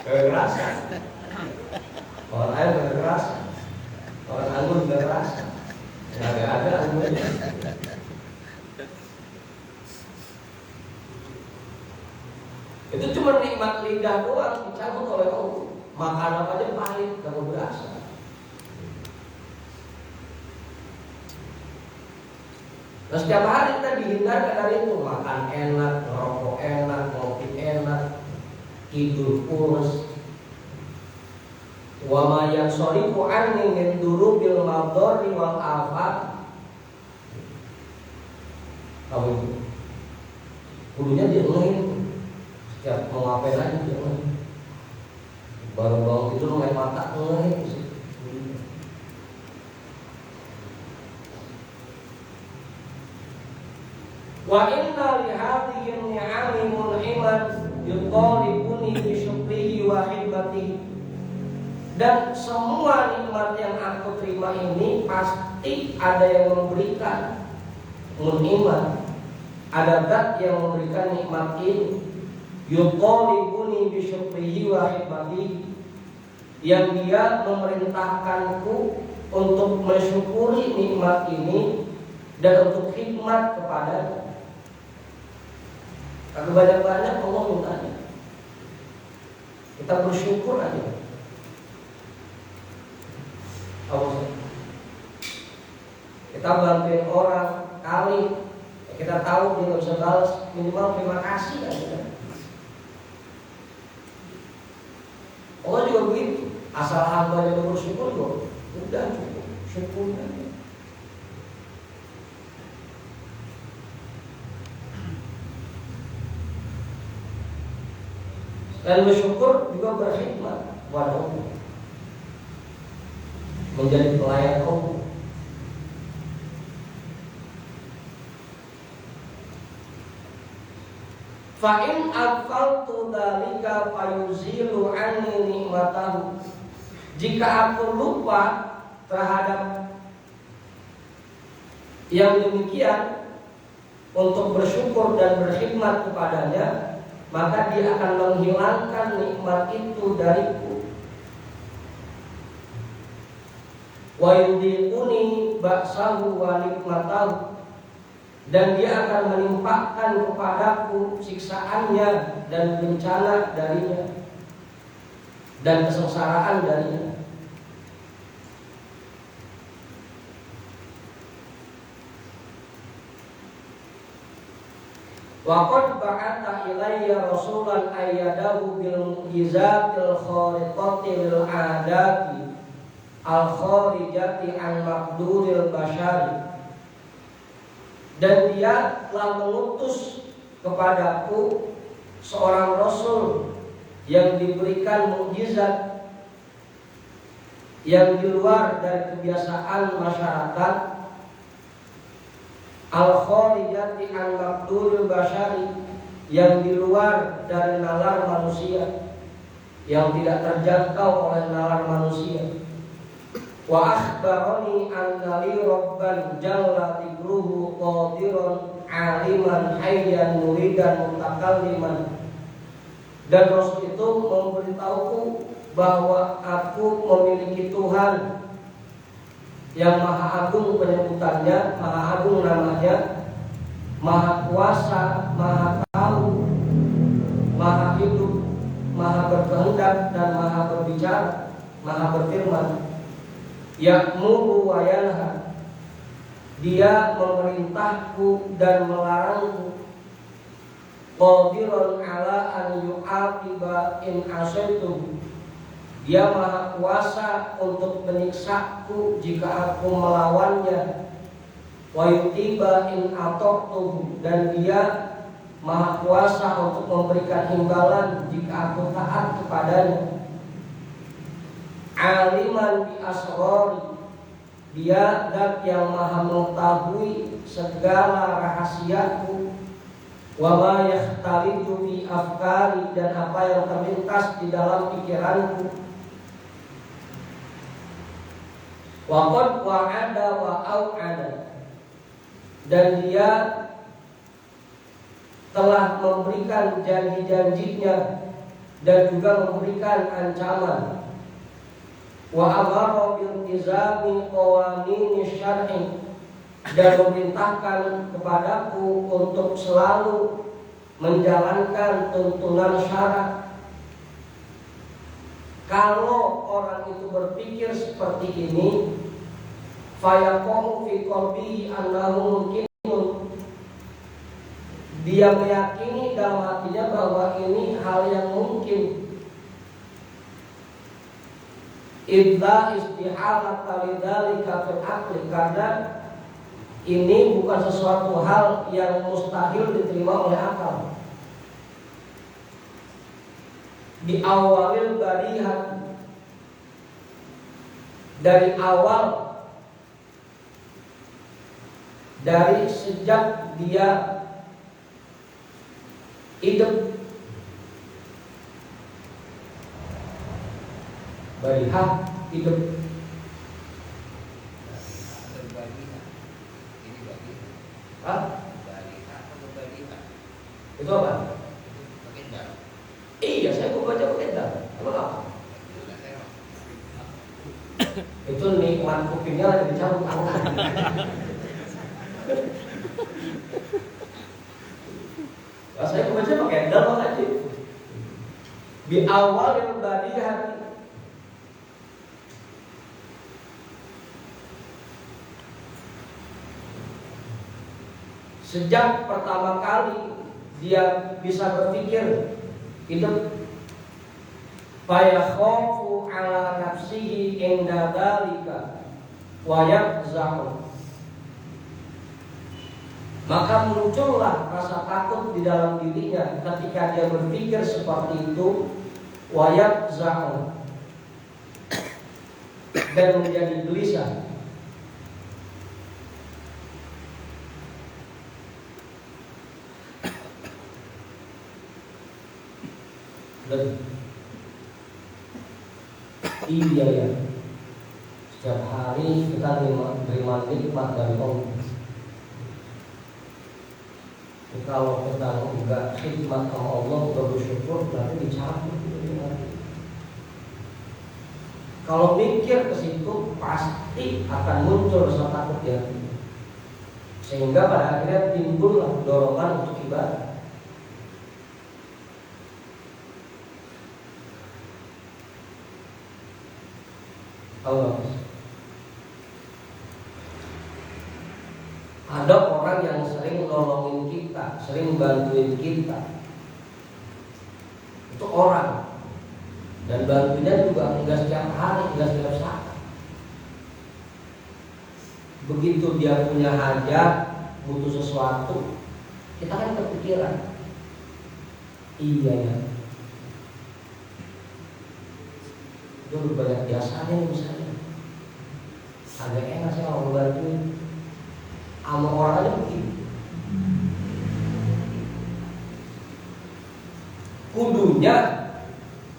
Speaker 1: Kagak rasa. Orang air gak keras, orang anggur gak keras, gak ada anggurnya. Itu cuma nikmat lidah doang dicabut oleh Allah. Makan apa aja pahit, gak berasa. Nah, setiap hari kita dihindarkan dari itu, makan enak, ngerokok enak, ngopi enak, tidur pulas. Wa ma yansarifu anni min durubil madorri wal afat. Kamu kudunya dia ngelain, setiap mau ngapain aja dia ngelain. Baru bangun tidur main mata ngelain. Wa inna li hadhihi ni'ami mun'iman yutalibuni bi syukrihi wa hibatihi. Dan semua nikmat yang aku terima ini pasti ada yang memberikan. Mun'iman, ada zat yang memberikan nikmat ini. Yutalibuni bi syukrihi wa hibatihi, yang dia memerintahkanku untuk mensyukuri nikmat ini dan untuk khidmat kepadanya. Kalau banyak-banyak Allah mintanya, kita bersyukur aja. Kita bantuin orang kali, kita tahu dia nggak bisa balas, minimal terima kasih aja. Allah juga begitu, asal hambanya bersyukur kok, udah cukup, syukur aja. Dan bersyukur juga berkhidmat buat Allah, menjadi pelayan Allah. Fa'in akfaltu dalika fayuzilu anni nikmatahu. Jika aku lupa terhadap yang demikian untuk bersyukur dan berkhidmat kepadanya, maka dia akan menghilangkan nikmat itu dariku. Wa yudhiquni ba'sahu wa nikmatahu, dan dia akan menimpakan kepadaku siksaannya dan bencana darinya dan kesengsaraan darinya. Wa qad ba'atha ilayya rasulan ayyadahu bil mu'jizatil khariqati lil 'adati al kharijati an maqduril bashari. Dan dia telah mengutus kepadaku seorang rasul yang diberikan mukjizat yang di luar dari kebiasaan masyarakat, al-kharijati an maqduril bashari, yang di luar dari nalar manusia, yang tidak terjangkau oleh nalar manusia. Wa akhbarani anna li rabban jalla dhikruhu qadiran aliman hayyan muridan mutakalliman. Dan Rasul itu memberitahuku bahwa aku memiliki Tuhan yang maha agung penyebutannya, maha agung namanya, maha kuasa, maha tahu, maha hidup, maha berkehendak, dan maha berbicara, maha berfirman. Ya'muru wa yanha, dia memerintahku dan melarangku. Qadirun ala an yu'aqiba in asaitu, dia maha kuasa untuk menyiksaku jika aku melawannya. Wa yutiba in ata'tuhu, dan dia maha kuasa untuk memberikan imbalan jika aku taat kepadanya. Aliman bi asrori, dia zat yang maha mengetahui segala rahasiaku. Wa ma yakhtalitu fi afkari, dan apa yang terlintas di dalam pikiranku. Wa qad wa'ada wa au'ada, dan dia telah memberikan janji-janjinya dan juga memberikan ancaman. Wa amara bil iltizami qawanin syar'i, dan memerintahkan kepadaku untuk selalu menjalankan tuntunan syara. Kalau orang itu berpikir seperti ini, fayaqamu fi qalbihi annahu mumkinun, dia meyakini dalam hatinya bahwa ini hal yang mungkin. Idza istihalata lidzalika fil aqli, karena ini bukan sesuatu hal yang mustahil diterima oleh akal. Di awalil barihat, dari awal, dari sejak dia hidup. Barihat hidup. Hah? Itu apa? Iya, saya mau baca Baginda. Emang apa? Itu nikmat kupingnya lagi dicabut. Saya mau baca Baginda loh aja. Di awal yang tadi hati. Sejak pertama kali dia bisa berpikir hidup, fayakhafu ala nafsihi inda dzalika wa yaqzahu, maka muncullah rasa takut di dalam dirinya ketika dia berpikir seperti itu, wa yaqzahu, dan menjadi gelisah. Iya ya, setiap hari kita terima nikmat dari Allah. Kalau kita enggak khidmat sama Allah, enggak bersyukur, berarti dicabut. Kalau mikir ke situ, pasti akan muncul rasa takut ya. Sehingga pada akhirnya timbullah dorongan untuk ibadah. Allah. Ada orang yang sering nolongin kita, sering bantuin kita. Itu orang. Dan bantunya juga enggak setiap hari, enggak setiap saat. Begitu dia punya hajat, butuh sesuatu, kita kan kepikiran. Iya ya, dulu banyak biasanya misalnya, agak enak sih kalau bantuin. Sama orang aja begitu. Kudunya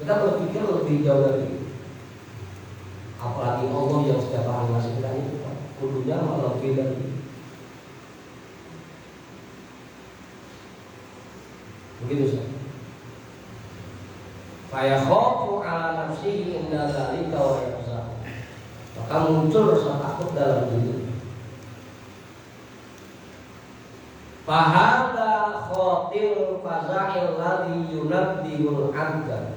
Speaker 1: kita berpikir lebih jauh dari itu. Apalagi Allah yang setiap dunia malah tidak. Begitu saja. Fayakhafu ala nafsihi inda dzalika wa yahzan. Maka muncul rasa takut dalam diri. Fahada khatir faza'il ladhi yunabbihul abda.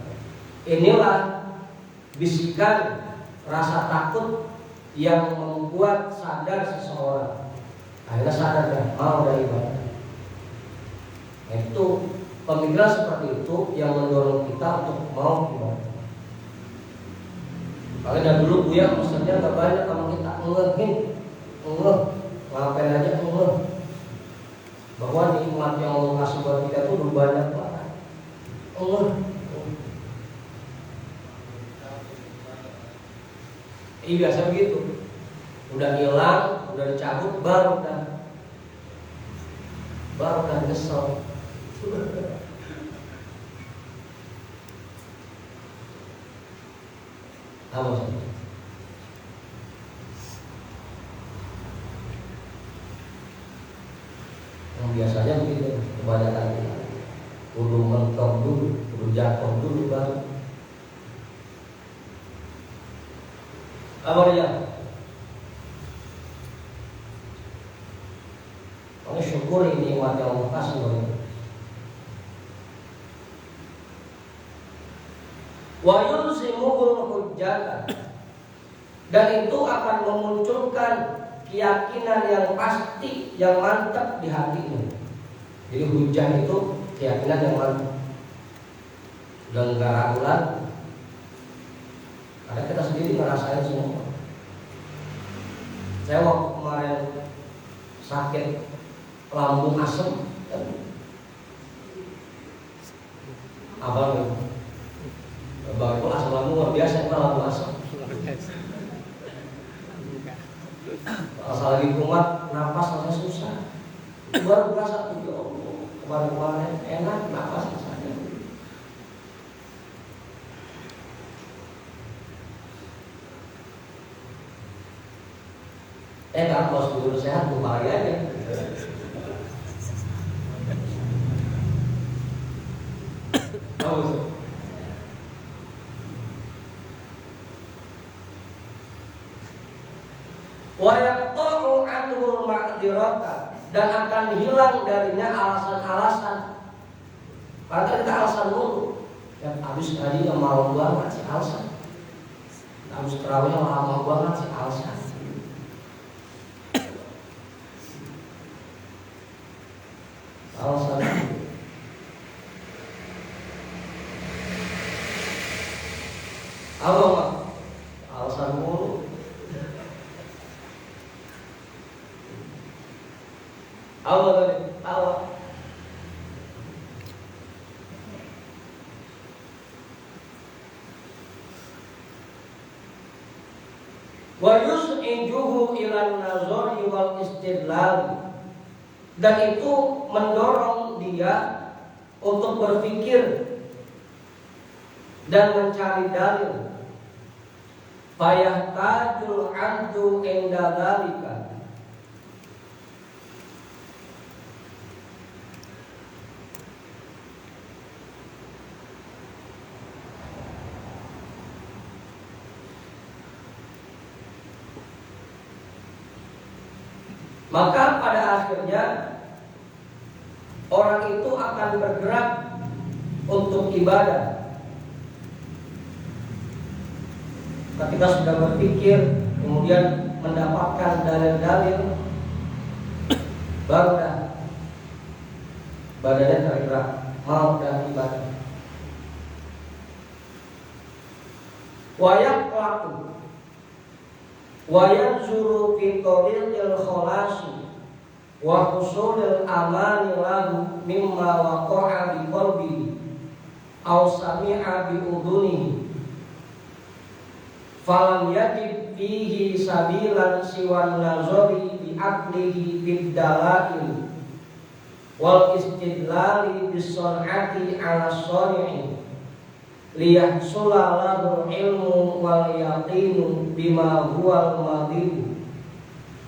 Speaker 1: Inilah bisikan rasa takut yang membuat sadar seseorang. Akhirnya sadar dan mau dari ibadah. Itu pemikiran seperti itu yang mendorong kita untuk mau ibadah. Makanya dari dulu Buya maksudnya gak banyak sama kita ngapain aja bahwa nikmat yang Allah kasih buat kita itu banyak banget. Biasa begitu. Udah hilang, udah dicabut, baru kan nyesel. Apa sih? Yang biasanya begitu, kebanyakan kita kudu mentok dulu, kudu jatuh dulu baru. Apa dia? Kami syukuri nikmat yang Allah kasih kepada kita. Wa yulzimul hujjata, dan itu akan memunculkan keyakinan yang pasti, yang mantap di hatinya. Jadi hujjah itu keyakinan yang mantap, dan gak ragu lagi. Karena kita sendiri ngerasain semua. Saya waktu kemarin sakit lambung asam, apa nih? Baru asam lambung luar biasa, itu lambung asam. Asal lagi kumat, napas rasanya susah. Baru berasa tuh, ya Allah, kemarin-kemarin enak napas rasanya. Kan bos guru sehat tuh bahaya aja. Tahu. Wa yaqta'u anhu ma'dirata, dan akan hilang darinya alasan-alasan. Padahal kita alasan dulu. Ya habis tadi yang malam banget sih alasan. Habis terawih yang lama banget sih alasan. Alasan Allah, alasan mulu. Allah tadi, Allah. Wa yus'ijuhu ilan nazari wal istidlal, dan itu mendorong dia untuk berpikir dan mencari dalil. Fayahtajul antu inda dzalika, maka pada akhirnya orang itu akan bergerak untuk ibadah. Ketika sudah berpikir, kemudian mendapatkan dalil-dalil, baru dah badannya tergerak mau dan ibadah. Wayak pelaku, wayan zuru fi tariqil khalasi wa husulil amani lahu mimma waqa'a bi qalbihi aw sami'a bi udhunihi, falam yajid fihi sabilan siwan nazari bi aqlihi bid dalail wal istidlali bis sun'ati ala shari'i liyahsula lahu ilmu wal yaqinu bima huwal madhi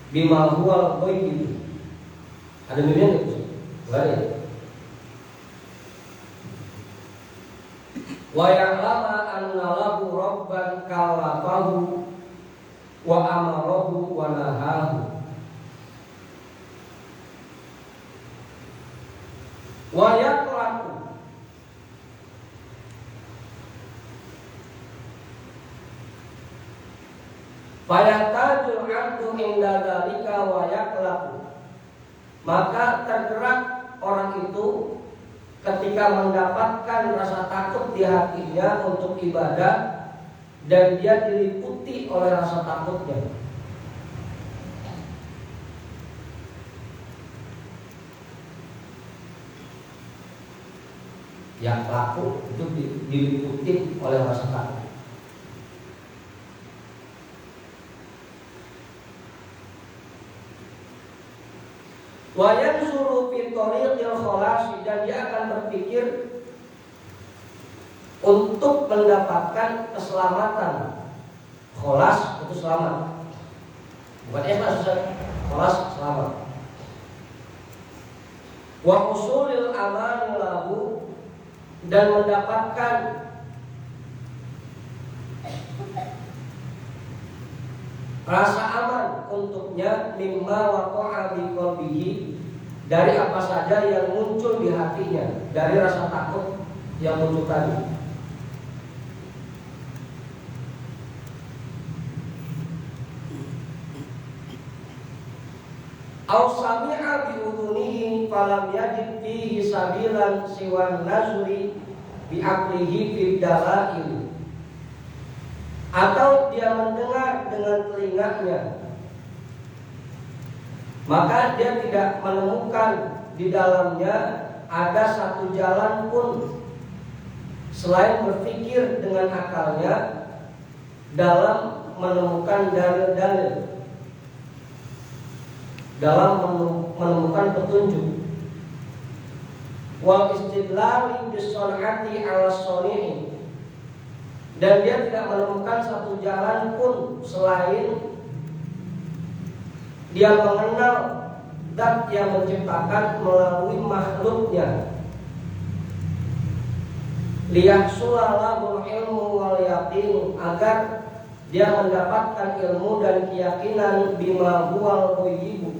Speaker 1: bima huwal ghaib. Ada mimnya enggak? Enggak ada. Wa ya'lama anna lahu rabban kallafahu wa amarahu wa nahahu. Wa yaqra'u fayatajul 'abdu inda dzalika wa yaqlaqu. Maka tergerak orang itu ketika mendapatkan rasa takut di hatinya untuk ibadah dan dia diliputi oleh rasa takutnya. Yang pelaku itu diliputi oleh rasa takut. Wa yansuru fi tariqil khalas, dan dia akan berpikir untuk mendapatkan keselamatan. Khalas itu selamat. Bukan ikhlas, khalas selamat. Wa usulil aman lahu, dan mendapatkan rasa aman untuknya mimma waqa'a bi qalbihi, dari apa saja yang muncul di hatinya, dari rasa takut yang muncul tadi. Aw sami'a bi udhunihi falam yajid fihi sabilan siwan nazri bi aqlihi fid dalail. Atau dia mendengar dengan telinganya, maka dia tidak menemukan di dalamnya ada satu jalan pun selain berpikir dengan akalnya dalam menemukan dalil-dalil, dalam menemukan petunjuk. Wal istidlali bisolhati ala soni'i, dan dia tidak menemukan satu jalan pun selain dia mengenal zat yang menciptakan melalui makhluknya. Liyahsulalahul ilmu wal yaqin, agar dia mendapatkan ilmu dan keyakinan bima huwal ghaib,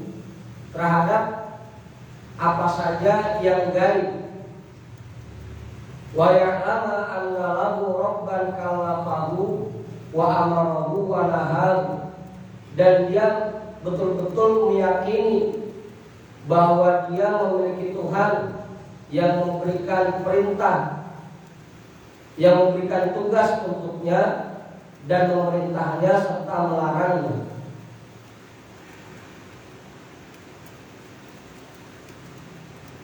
Speaker 1: terhadap apa saja yang gaib. Wa ya'lama anna lahu rabban kallafahu wa amarahu wa nahahu, dan dia betul-betul meyakini bahwa dia memiliki Tuhan yang memberikan perintah, yang memberikan tugas untuknya dan memerintahnya serta melarangnya.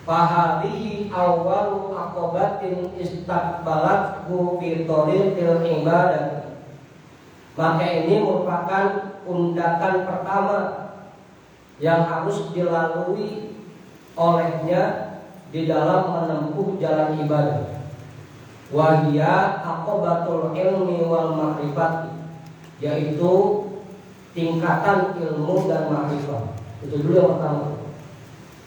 Speaker 1: Fahadihi awwalu aqobatin istaqbalathu fi thariqil ibadah. Maka ini merupakan undakan pertama yang harus dilalui olehnya di dalam menempuh jalan ibadah. Wahia aqobatul ilmi wal ma'rifat, yaitu tingkatan ilmu dan ma'rifat. Itu dulu yang pertama.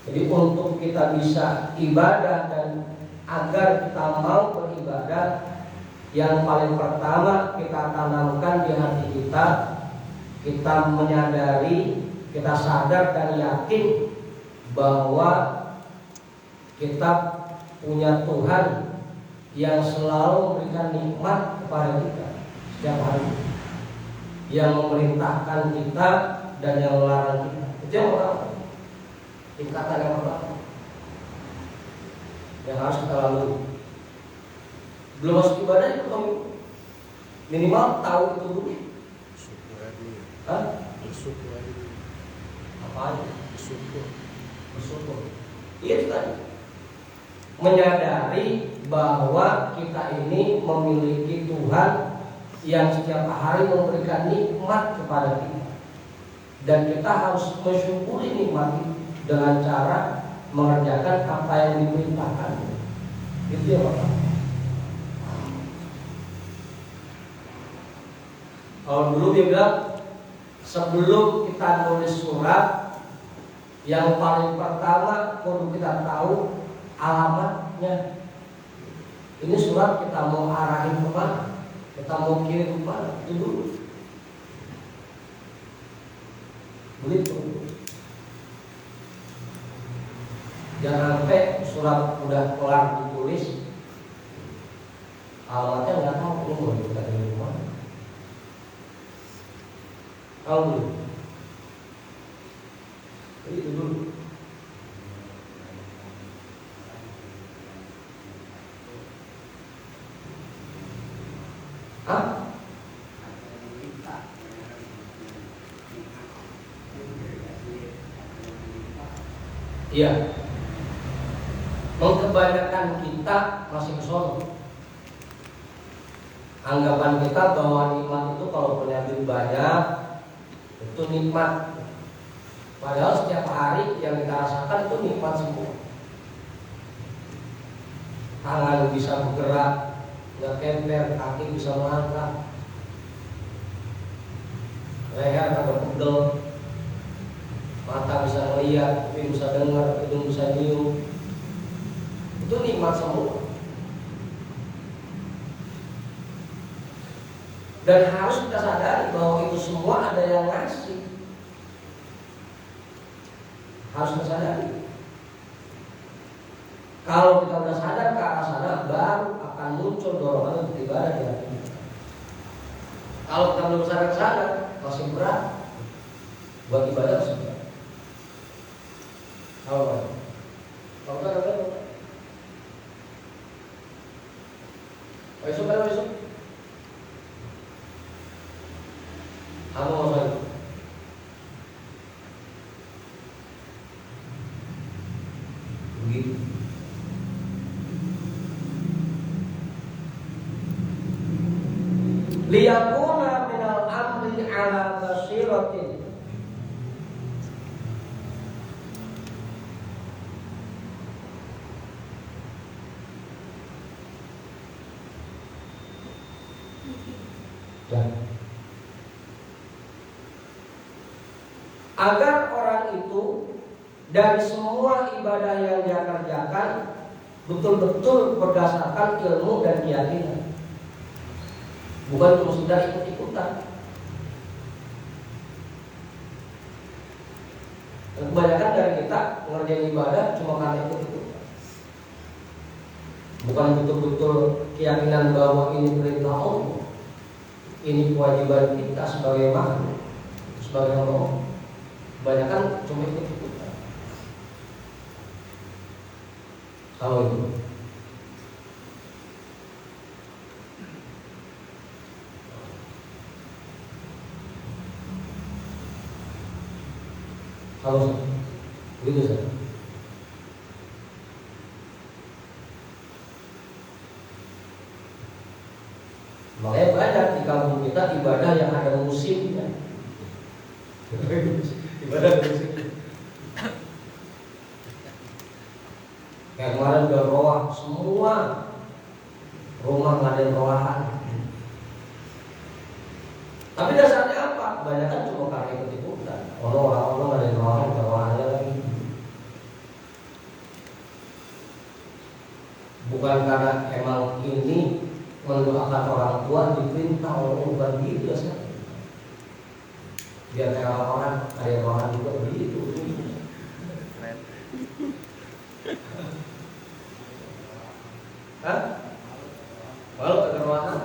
Speaker 1: Jadi untuk kita bisa ibadah dan agar kita mau beribadah, yang paling pertama kita tanamkan di hati kita, kita menyadari, kita sadar dan yakin bahwa kita punya Tuhan yang selalu memberikan nikmat kepada kita setiap hari, yang memerintahkan kita dan yang melarang kita. Itu yang pertama, tingkatan yang pertama yang harus kita lalui. Belum masuk ibadah itu minimal tahu itu dulu. Hah?
Speaker 2: Bersyukur.
Speaker 1: Apa aja? Bersyukur. Iya itu tadi. Menyadari bahwa kita ini memiliki Tuhan yang setiap hari memberikan nikmat kepada kita, dan kita harus mensyukuri nikmat itu dengan cara mengerjakan apa yang diperintahkan. Itu yang pertama. Kalau dulu dia bilang sebelum kita nulis surat, yang paling pertama perlu kita tahu alamatnya. Ini surat kita mau arahin kemana, kita mau kirim kemana, itu dulu. Begitu. Jangan sampai surat udah kelar ditulis, alamatnya nggak tahu, ini mau kita kirim kemana. Tahu dulu. Itu dulu. Hah? Iya. Kebanyakan kita masih kesono. Anggapan kita bahwa nikmat itu kalau punya duit banyak itu nikmat. Padahal setiap hari yang kita rasakan itu nikmat semua. Tangan bisa bergerak, nggak kemper, kaki bisa melangkah, leher nggak berpegel, mata bisa melihat, kuping bisa dengar, hidung bisa nyium. Itu nikmat semua. Dan harus kita sadari bahwa itu semua ada yang ngasih. Harus kita sadari. Kalau kita sudah sadar ke arah sana, baru akan muncul dorongan untuk ibadah di hati kita. Kalau kita belum sadar ke sana, masih berat. Buat ibadah masih berat. Kalau kita ada besok. Kamu mau lagi? Begitu. Liyakuna minal amri ala basiratin. Agar orang itu dari semua ibadah yang dia kerjakan betul-betul berdasarkan ilmu dan keyakinan, bukan cuma sekedar ikut-ikutan. Kebanyakan dari kita ngerjain ibadah cuma karena ikut-ikutan, bukan betul-betul keyakinan bahwa ini perintah Allah, ini kewajiban kita sebagai makhluk, sebagai Allah. Kebanyakan cuma ikut-ikutan. Kalau itu kalau begitu saja. Makanya banyak di kampung kita ibadah yang ada musimnya. Ibadah musim. Kayak kemarin udah roah, semua rumah ngadain roahan. Tapi dasarnya apa? Kebanyakan cuma karena ikut-ikutan. Orang-orang ngadain roahan lagi. Bukan karena emang ini mendoakan orang tua diperintah oleh bukan gitu ya. Biar kayak orang ada yang roahan juga begitu. Hah? Malu ada roahan?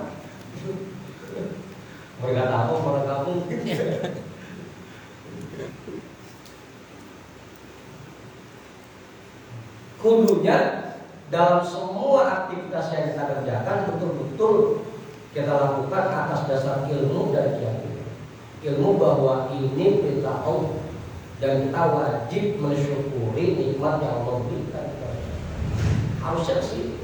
Speaker 1: Mereka tahu orang kampung. Kudunya dalam semua aktivitas yang kita kerjakan betul-betul kita lakukan atas dasar ilmu dan keyakinan. Ilmu bahwa ini perintah Allah dan kita wajib mensyukuri nikmat yang Allah berikan. Harusnya sih.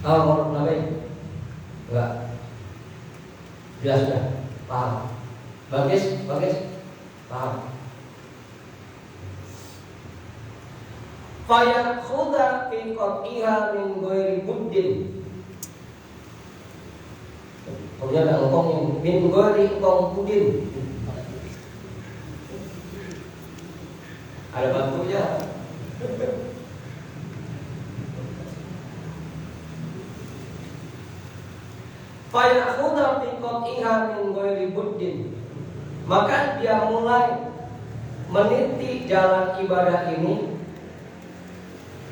Speaker 1: Tahu Ma'ruf Nabi? Enggak. Ya sudah, paham. Bagus, paham. Fayakhudha fi qat'iha min ghairi buddin. Kemudian ada engkong yang min ghairi engkong buddin. Ada bantunya. Fayakhudha fi qat'iha min ghairi buddin. Maka dia mulai meniti jalan ibadah ini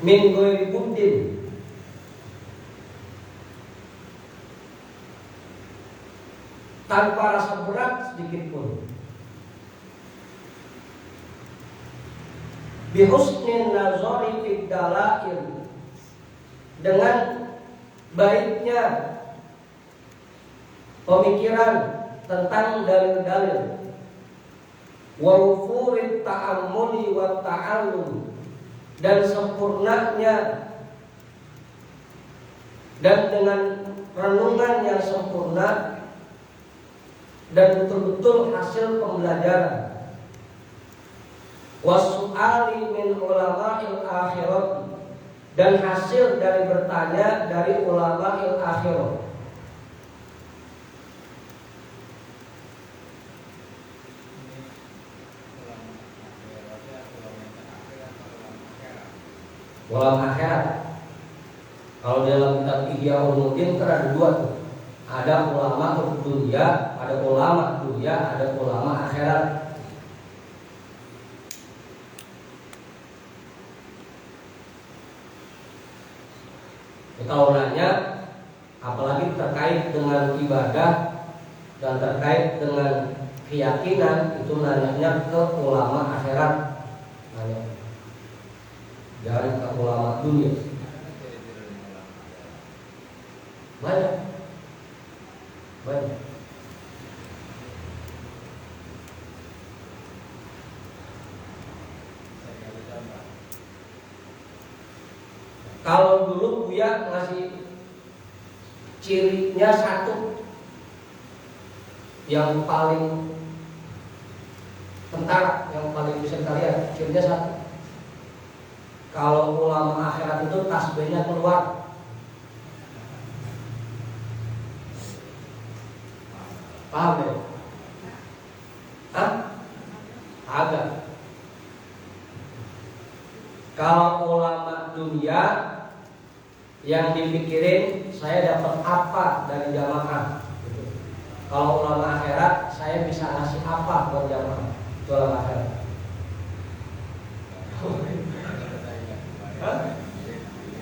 Speaker 1: min ghairi buddin, tanpa rasa berat sedikit pun. Bihusnin nazari fid dalail, dengan baiknya pemikiran tentang dalil-dalil, wa wufurit ta'ammuli wa ta'allum, dan sempurnanya dan dengan renungan yang sempurna dan betul-betul hasil pembelajaran. Wasu'ali min ulama'il akhirat, dan hasil dari bertanya dari ulama'il akhirat. Ulama akhirat. Kalau dalam kitab Ihya Ulumuddin ada dua tuh. Ada ulama dunia, ada ulama dunia, ada ulama akhirat. Kalau nanya, apalagi terkait dengan ibadah dan terkait dengan keyakinan, itu nanyanya ke ulama akhirat. Nanya. Jangan ke ulama dunia. Banyak. Kalau dulu Buya ngasih cirinya satu, yang paling tentara, yang paling bisa kita lihat, cirinya satu. Kalau ulama akhirat itu tasbihnya keluar. Paham ya? Hah? Agak. Kalau ulama dunia, yang dipikirin saya dapat apa dari jamaah. Kalau ulama akhirat, saya bisa ngasih apa buat jamaah. Itu ulama akhirat.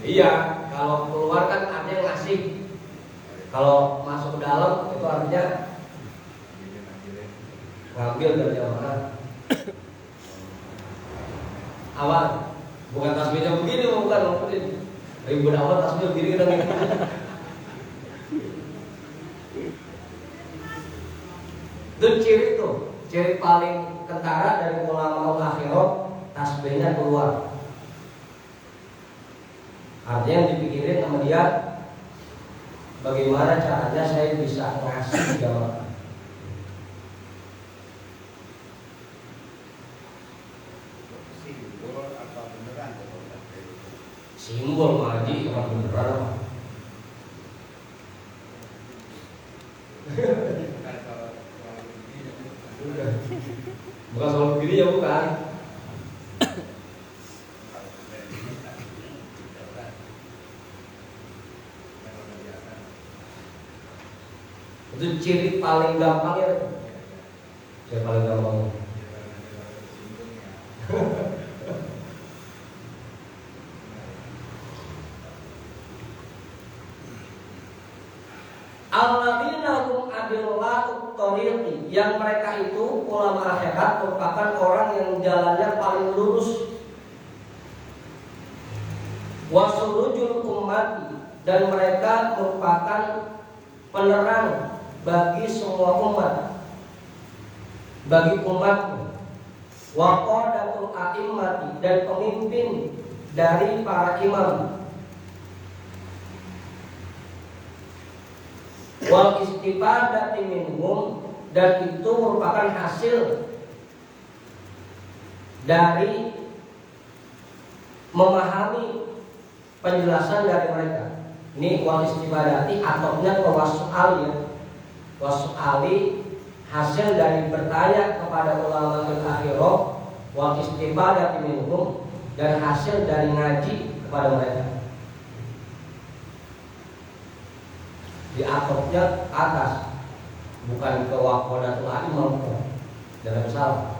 Speaker 1: Iya, kalau keluar kan artinya ngasih. Kalau masuk ke dalam itu artinya ngambil dari jamaah. Awal, bukan tasbihnya begini, bukan begini. Ribut awal tasbih begini kita ngikutin. Itu ciri tuh, ciri paling kentara dari ulama akhirat, tasbihnya keluar. Artinya yang dipikirin sama dia, bagaimana caranya saya bisa ngasih jamaah. Simbol ngaji orang beneran. Bukan soal begini ya, bukan. Itu ciri paling gampang ya. Ciri paling gampang. Alladzina hum adillahu thariqi, yang mereka itu ulama akhirat merupakan orang yang jalannya paling lurus. Wasurujul ummati, dan mereka merupakan penerang bagi semua umat, bagi umatmu. Wa qadatul a'immati, dan pemimpin dari para imam. Wal istifadati minhum, dan itu merupakan hasil dari memahami penjelasan dari mereka. Ini wal istifadati ataunya ke wasu'ali ya. Wasu'ali hasil dari bertanya kepada ulama al-akhirah, wal istifadati minhum, dan hasil dari ngaji kepada mereka. Di atopnya atas, bukan ke waqadatul alim, jangan salah.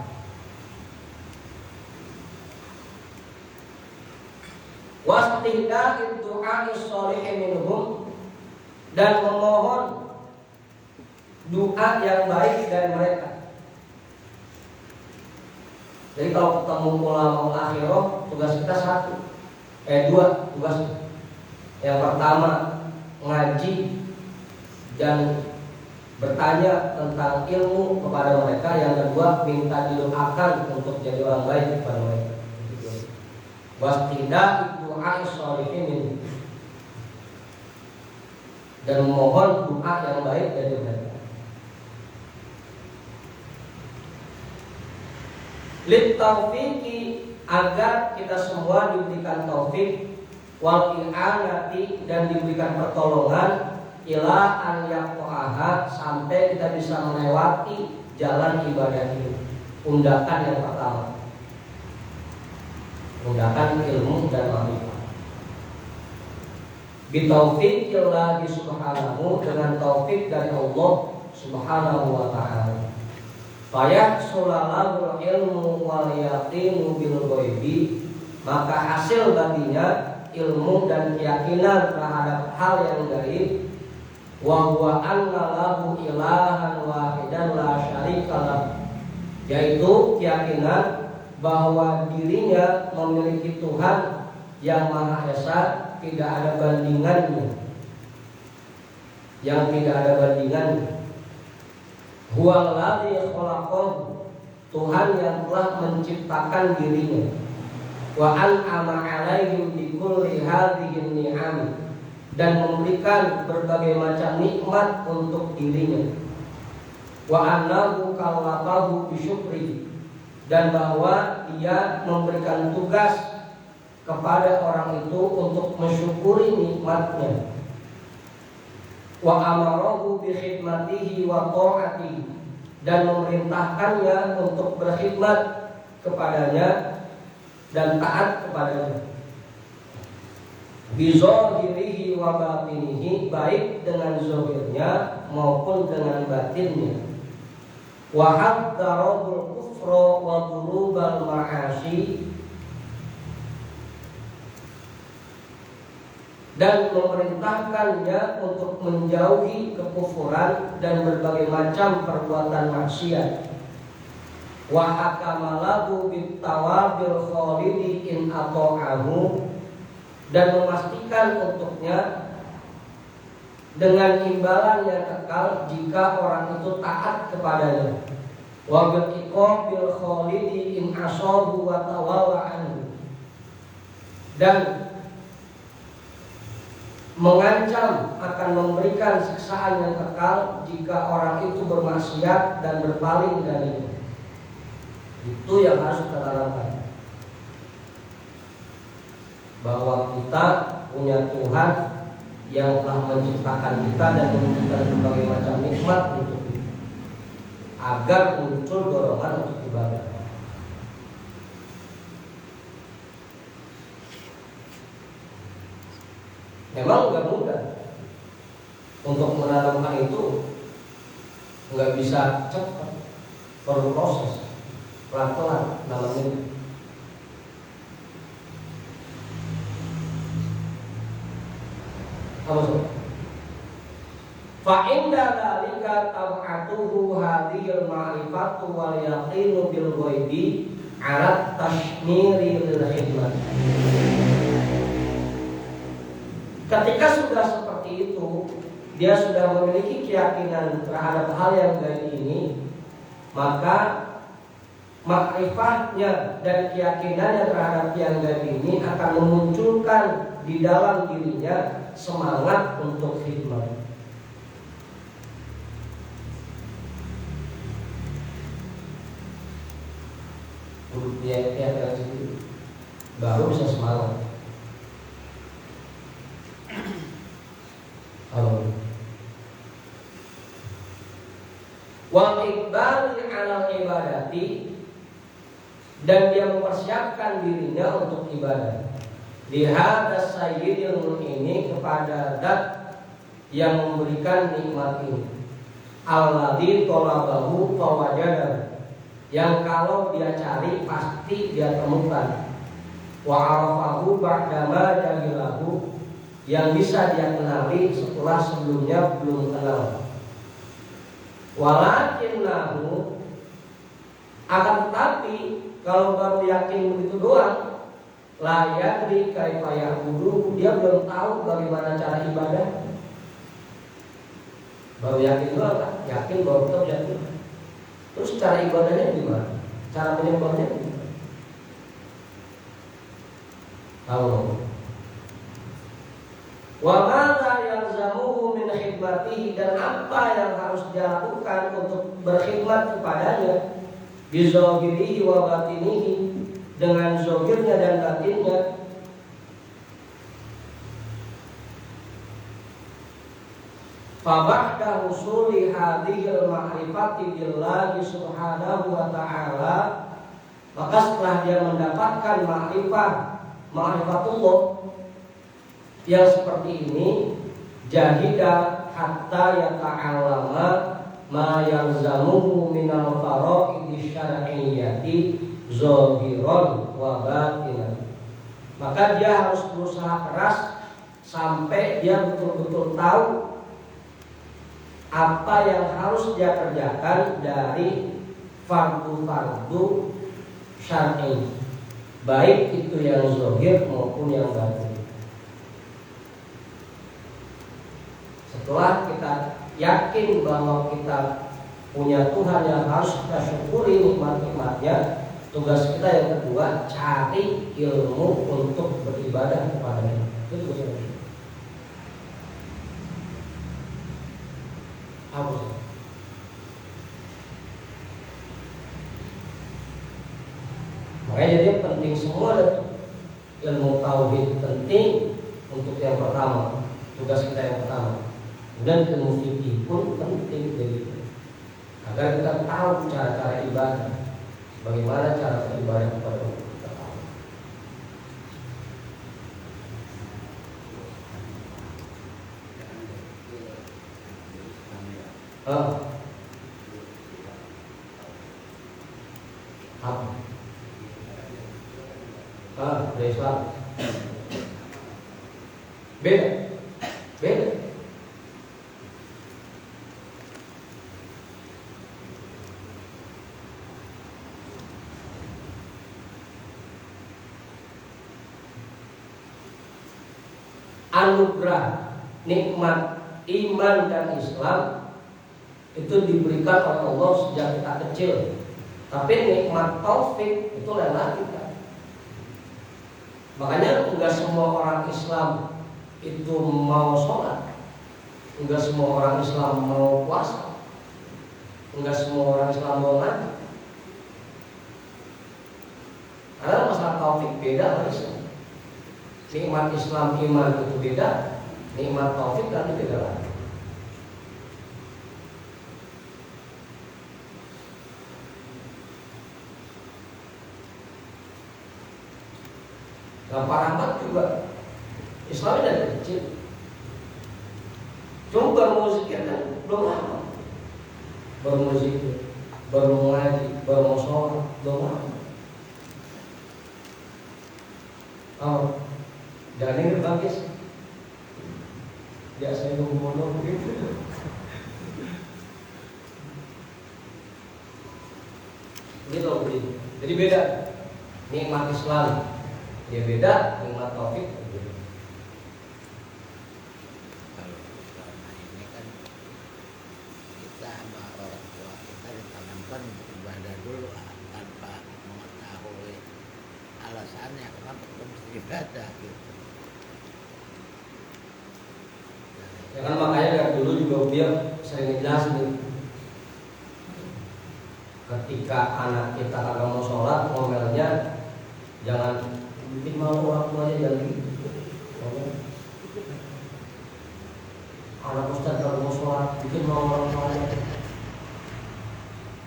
Speaker 1: Wastihdaqid du'a'i sholihin minhum, dan memohon doa yang baik dari mereka. Jadi kalau ketemu ulama akhirah, tugas kita dua tugas. Yang pertama ngaji dan bertanya tentang ilmu kepada mereka. Yang kedua minta didoakan untuk jadi orang baik kepada mereka. Wastihdaqid du'a'i sholihin, dan memohon doa yang baik dari mereka. Lit taufiqi, agar kita semua diberikan taufik, wal i'anati, dan diberikan pertolongan, ila an yaqaha, sampai kita bisa melewati jalan ibadah ini. Undakan yang pertama, undakan ilmu dan ma'rifah. Bitaufiqillah subhanahu, dengan taufik dari Allah subhanahu wa ta'ala. Fayahsulalahul ilmu wal yaqinu bil ghaibi, maka hasil baginya ilmu dan keyakinan terhadap hal yang gaib. Wa huwa anna lahu ilahan wahidan la syarika lah, yaitu keyakinan bahwa dirinya memiliki Tuhan yang Maha Esa, tidak ada bandingannya, yang tidak ada bandingannya. Huwallazi khalaqahu, Tuhan yang telah menciptakan dirinya. Wa an'ama 'alaihim bi kulli hadhihi ni'am, dan memberikan berbagai macam nikmat untuk dirinya. Wa annahu kallafahu bi syukri, dan bahwa dia memberikan tugas kepada orang itu untuk mensyukuri nikmatnya. Wa amarahu bi khidmatihi wa ta'atihi, dan memerintahkannya untuk berkhidmat kepadanya dan taat kepadanya. Bi zahirihi wa batinihi, baik dengan zahirnya maupun dengan batinnya. Wa haddarul kufra wa dhurubal ma'asi, dan memerintahkannya untuk menjauhi kekufuran dan berbagai macam perbuatan maksiat. Wa hakama lahu bit tawabil khalidi in ata'ahu, dan memastikan untuknya dengan imbalan yang kekal jika orang itu taat kepadanya. Wa bil iqabil khalidi in asabu wa tawalla anhu, dan mengancam akan memberikan siksaan yang kekal jika orang itu bermaksiat dan berpaling darinya. Itu yang harus kita tanamkan, bahwa kita punya Tuhan yang telah menciptakan kita dan memberikan berbagai macam nikmat untuk kita, agar muncul dorongan untuk ibadah. Memang nggak mudah untuk menanamkan itu, nggak bisa cepat, perlu proses pelan-pelan namanya. Apa itu? Fa inda dzalika tab'atuhu hadhil ma'rifatu wal yaqinu bil ghaibi 'ala tashmiri lil khidmat. Ketika sudah seperti itu, dia sudah memiliki keyakinan terhadap hal yang gaib ini, maka makrifahnya dan keyakinannya terhadap yang gaib ini akan memunculkan di dalam dirinya semangat untuk khidmat. dia keyakinan sendiri, baru bisa semangat. Halo. Wa iqbali ala ibadati, dan dia mempersiapkan dirinya untuk ibadah. Lihat sayyidil ini kepada zat yang memberikan nikmat ini. Alladzi talabahu fawajadahu, yang kalau dia cari pasti dia temukan. Wa arafahu ba'dama jahilahu, yang bisa dia kenali setelah sebelumnya belum kenal. Walakinnahu, akan tetapi kalau baru yakin begitu doang, la yadri kaifa ya'budu, dia belum tahu bagaimana cara ibadah. Baru yakin doang kan? Yakin baru tahu yakin. Terus cara ibadahnya gimana? Cara menyembahnya gimana? Tahu. Wa madza yalzamuhu min khidmatihi, dan apa yang harus dia lakukan untuk berkhidmat kepadanya, bi zahirihi wa batinihi, dengan zahirnya dan batinnya. Fa ba'da husuli hadhil ma'rifati billahi subhanahu wa ta'ala, maka setelah dia mendapatkan ma'rifatullah yang seperti ini, jahida hatta yata'allama ma yalzamuhu minal fara'idi syar'iyyati zahiran wa batinan, maka dia harus berusaha keras sampai dia betul-betul tahu apa yang harus dia kerjakan dari fardu-fardu syar'i, baik itu yang zahir maupun yang batin. Setelah kita yakin bahwa kita punya Tuhan yang harus kita syukuri nikmat-nikmatnya, tugas kita yang kedua, cari ilmu untuk beribadah kepadanya. Itu tugas yang kedua. Apa sih? Makanya jadi penting semua, ilmu tauhid penting untuk yang pertama, tugas kita yang pertama. Dan ilmu fikih pun penting dari itu, agar kita tahu cara-cara ibadah, bagaimana cara beribadah kepada Allah. Apa? Islam. Beda. Anugerah nikmat iman dan Islam itu diberikan oleh Allah sejak kita kecil. Tapi nikmat taufik itu lain lagi kan. Makanya enggak semua orang Islam itu mau sholat, enggak semua orang Islam mau puasa, enggak semua orang Islam mau ngaji. Karena masalah taufik beda sama Islam. Nikmat Islam iman itu beda, nikmat taufik kan beda lagi. Nah, para rahmat juga Islam dari kecil. Cuma bermusiknya kan belum lama. Bermusik, bermengaji, bermusola belum lama. Oh, dan ini bagus. Ya saya ngomong gitu. Gitu. Jadi beda. Nikmat Islam dia beda, nikmat taufik beda.
Speaker 2: Kalau selama ini kan kita sama orang tua kita ditanamkan ibadah dulu tanpa mengetahui alasannya kenapa kita mesti ibadah gitu.
Speaker 1: Ya kan makanya dari dulu juga dia sering ngejelasin ketika anak kita kagak mau sholat, ngomelnya jangan bikin malu orang tuanya, jangan gitu. Anak ustaz kagak mau sholat, bikin malu orang tuanya.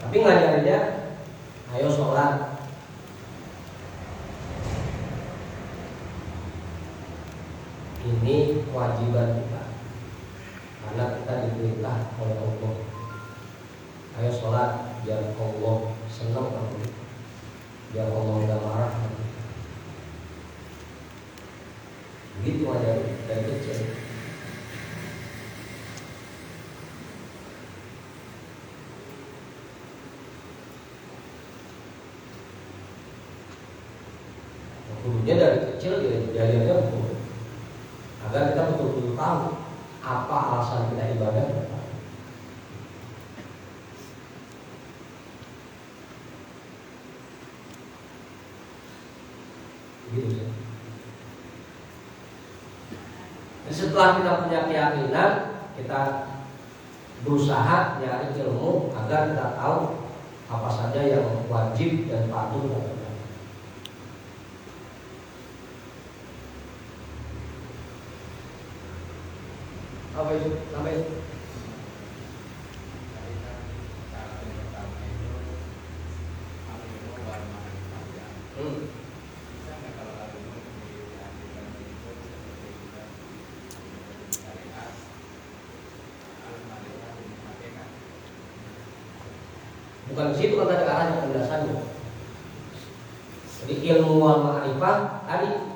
Speaker 1: Tapi ngajarinnya, ayo sholat. Ini kewajiban kita, karena kita diperintah oleh Allah. Ayo sholat, biar Allah senang sama kita, biar Allah tidak marah sama kita. Begitu aja dari kecil. Gurunya dari kecil dia agar kita betul-betul tahu apa alasan kita ibadah. Gitu ya. Dan setelah kita punya keyakinan, kita berusaha nyari ilmu agar kita tahu apa saja yang wajib dan patut kita lakukan. Apa itu? Apa itu? Bukan di situ kata arahnya penjelasannya. Jadi ilmu wal ma'rifah tadi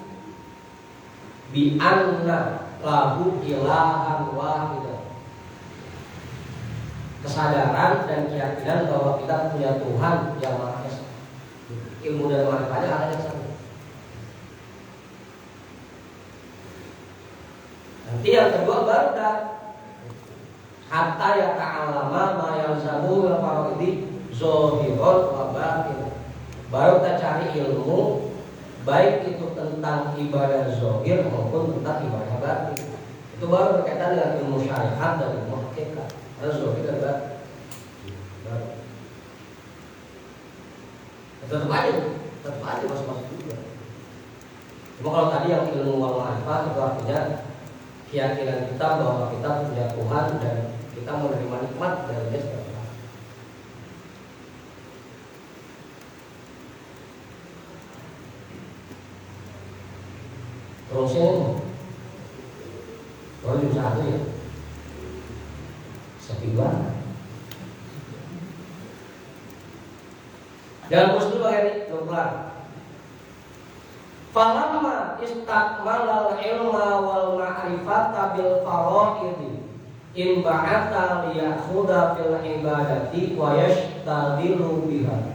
Speaker 1: bi anna lahu ilahan wahidah. Kesadaran dan keyakinan bahwa kita punya Tuhan yang Maha Esa. Ilmu dan ma'rifahnya ada yang sama. Nanti yang kedua baru dah hatta ya ta'alama ma yalzamu wal faraidi zohirot wa batin. Baru kita cari ilmu, baik itu tentang ibadah zohir maupun tentang ibadah batin. Itu baru berkaitan dengan ilmu syariat dan ilmu hakikat. Ada zohir dan batin. Tetap aja masuk juga. Cuma kalau tadi yang ilmu wal ma'rifah itu artinya keyakinan kita bahwa kita punya Tuhan dan kita menerima nikmat dari Dia setiap hari. Terusnya baru jam 1 ya, sepi banget. Jangan putus dulu bagian ini, belum kelar. Falamma istakmalal ilma wal ma'rifata bil faraidi in ba'ata liyakhudha fil ibadati wa yashtaghilu biha.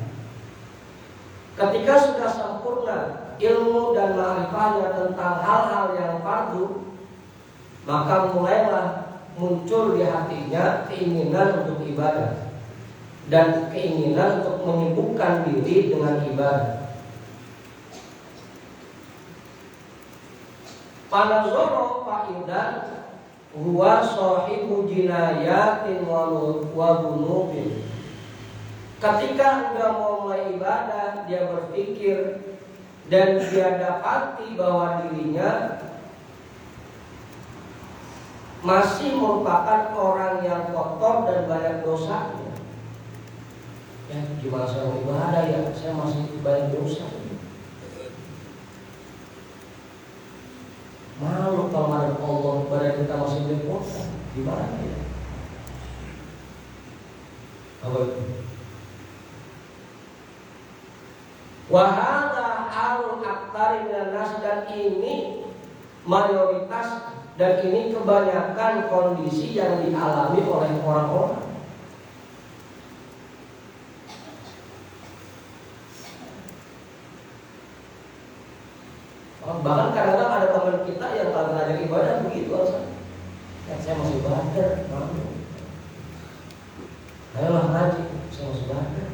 Speaker 1: Ketika sudah sempurna ilmu dan ma'rifahnya tentang hal-hal yang fardu, maka mulailah muncul di hatinya keinginan untuk ibadah dan keinginan untuk menyibukkan diri dengan ibadah. Panazoro fa'idan huwa sahibu jinayatin wa dhunubin. Ketika Anda mau mulai ibadah, dia berpikir dan dia dapati bahwa dirinya masih merupakan orang yang kotor dan banyak dosanya. Ya, gimana saya mau ibadah ya? Saya masih banyak dosa. Malu kalau ada Allah, badan kita masih belepotan. Gimana ya? Apa itu? Wahada al-aktsari minan nas, dan ini mayoritas dan ini kebanyakan kondisi yang dialami oleh orang-orang. Bahkan kadang-kadang ada teman kita yang kalau ngajak ibadah begitu alasan. Ya, saya masih ibadah, malu. Ayolah ngaji, saya masih ibadah.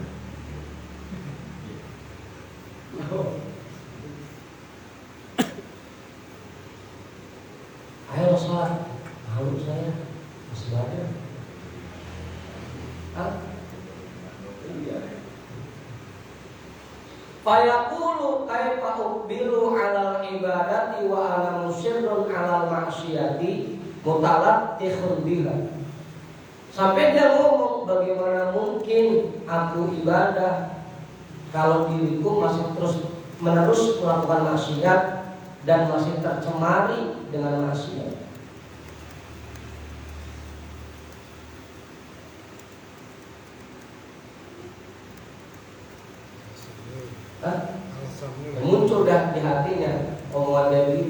Speaker 1: Ayo sholat, malu saya masih ibadah. Iya. Fayaqulu kaifa uqbilu 'alal ibadati wa ana musirrun 'alal ma'siyati mutalattikhun biha. Sampai dia ngomong, bagaimana mungkin aku ibadah kalau diriku masih terus menerus melakukan maksiat dan masih tercemari dengan maksiat. Muncul dah di hatinya omongan Dewi.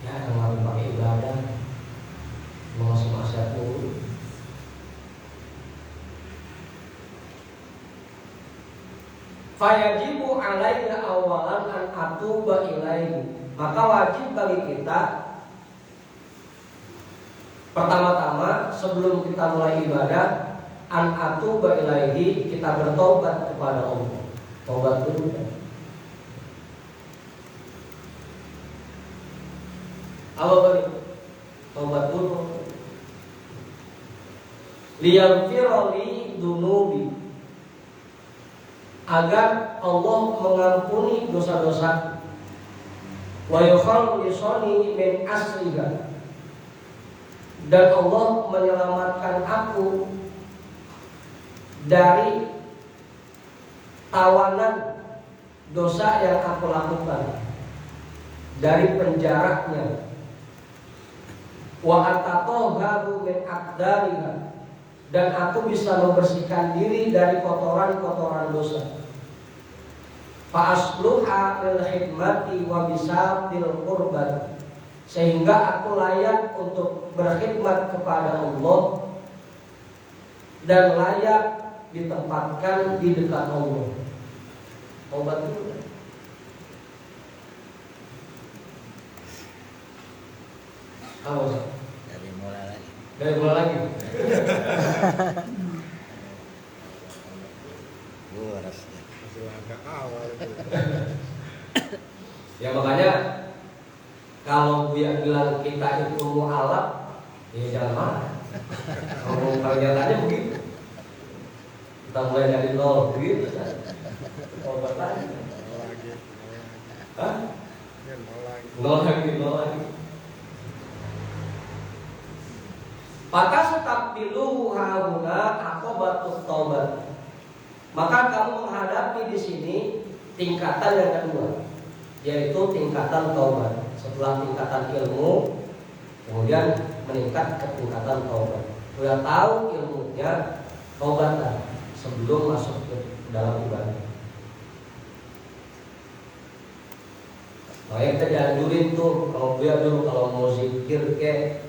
Speaker 1: Ya, yang harus pakai ibadah, mau masuk maksiat dulu. Fayajibu alaiya awalan an atuba ilaihi. Maka wajib bagi kita pertama-tama sebelum kita mulai ibadah an atuba ilaihi, kita bertobat kepada Allah. Tobat dulu. Apa balik? Tobat dulu. Liyaghfirli dunubi, agar Allah mengampuni dosa-dosa. Wa yukhallisani min asliha, dan Allah menyelamatkan aku dari tawanan dosa yang aku lakukan, dari penjaranya. Wa ataqaharu min aqdariha, dan aku bisa membersihkan diri dari kotoran-kotoran dosa. Fa asluha lil khidmati wa bisatil qurbat, sehingga aku layak untuk berkhidmat kepada Allah dan layak ditempatkan di dekat Allah. Tobat dulu. Apa?
Speaker 2: Dari mulai lagi.
Speaker 1: Dari mulai lagi.
Speaker 2: Boros.
Speaker 4: Masih langkah awal itu.
Speaker 1: Ya makanya kalau Buya bilang kita itu mu'alaf, ya jangan marah. Kalau kenyataannya begitu. Kita mulai dari nol begitu kan. Tobat lagi. Hah? Nol lagi. Maka setakbilu hauna aqobatut taubat. Maka kamu menghadapi di sini tingkatan yang kedua, yaitu tingkatan taubat. Setelah tingkatan ilmu, kemudian meningkat ke tingkatan taubat. Sudah tahu ilmunya, taubatlah sebelum masuk ke dalam ibadah. Makanya kita dianjurin tuh, kalau Buya dulu kalau mau zikir ke,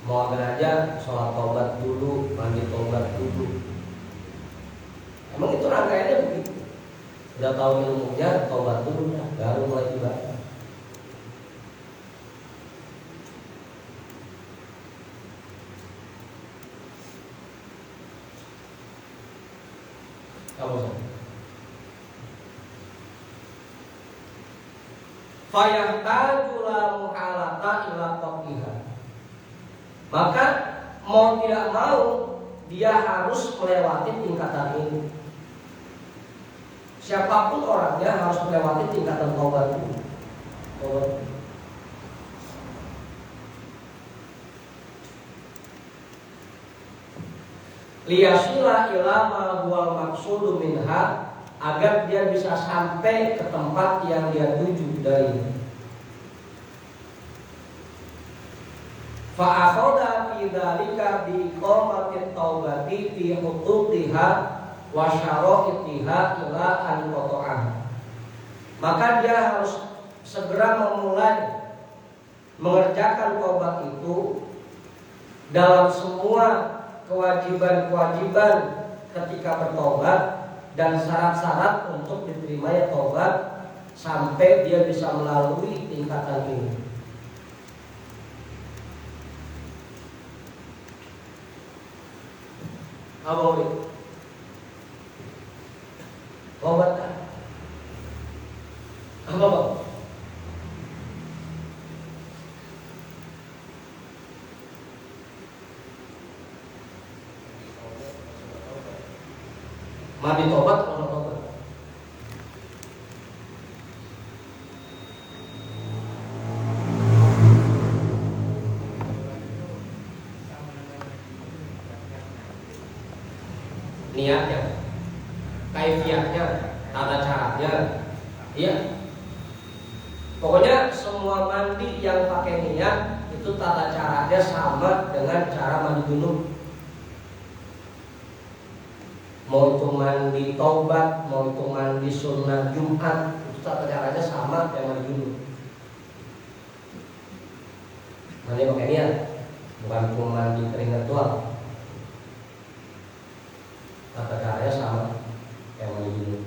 Speaker 1: mau aja sholat taubat dulu, mandi taubat dulu. Emang itu rangkaiannya begitu. Udah tahu ilmunya, taubat dulu, baru mulai ibadah. Kamu sama. Fayahtajula muhalata ila qaqiha. Maka mau tidak mau dia harus melewati tingkatan ini. Siapapun orangnya harus melewati tingkatan taubat ini. Taubat. Liyasila ilama huwal maksudu minha, agar dia bisa sampai ke tempat yang dia tuju darinya. Fa'akhoda fi dzalika bi iqamatit taubati fi huquqiha wa syara'itiha ila an qata'ah. Maka dia harus segera memulai mengerjakan taubat itu dalam semua kewajiban-kewajiban ketika bertobat dan syarat-syarat untuk diterimanya taubat sampai dia bisa melalui tingkatan ini. Apa boleh? Taubat kan? Apa bang? Mandi tobat kalau tobat. Niatnya, kaifiahnya, tata caranya, iya. Pokoknya semua mandi yang pakai niat itu tata caranya sama dengan cara mandi junub. Mau itu mandi taubat, mau itu mandi sunnah Jumat, itu tata caranya sama dengan mandi junub. Mandi pakai niat, bukan cuma mandi keringat doang. Tata caranya sama kayak mandi junub.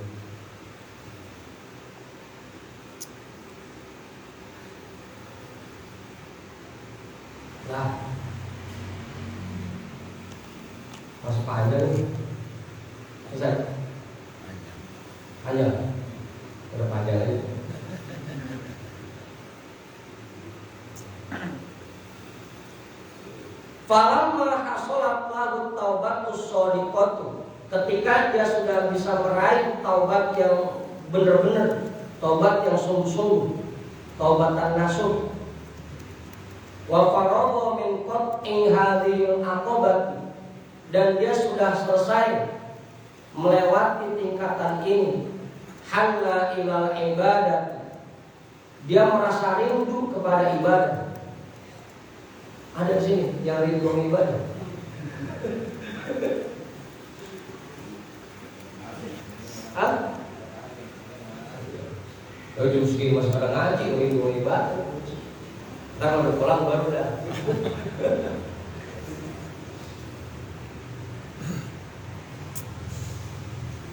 Speaker 1: Nah, masih panjang nih. Selesai? Panjang? Udah panjang aja. Falamma hasolat lahu taubatus shodiqatu, ketika dia sudah bisa meraih taubat yang benar-benar, taubat yang sungguh-sungguh, taubatan nasuh, wa faragha min qat'i hadhil aqabati, dan dia sudah selesai melewati tingkatan ini, halla ilal ibadah, dia merasa rindu kepada ibadah. Ada di sini yang rindu ibadah. Hah? Kalau jam segini masih pada ngaji, rindu ibadah. Ntar udah pulang baru dah.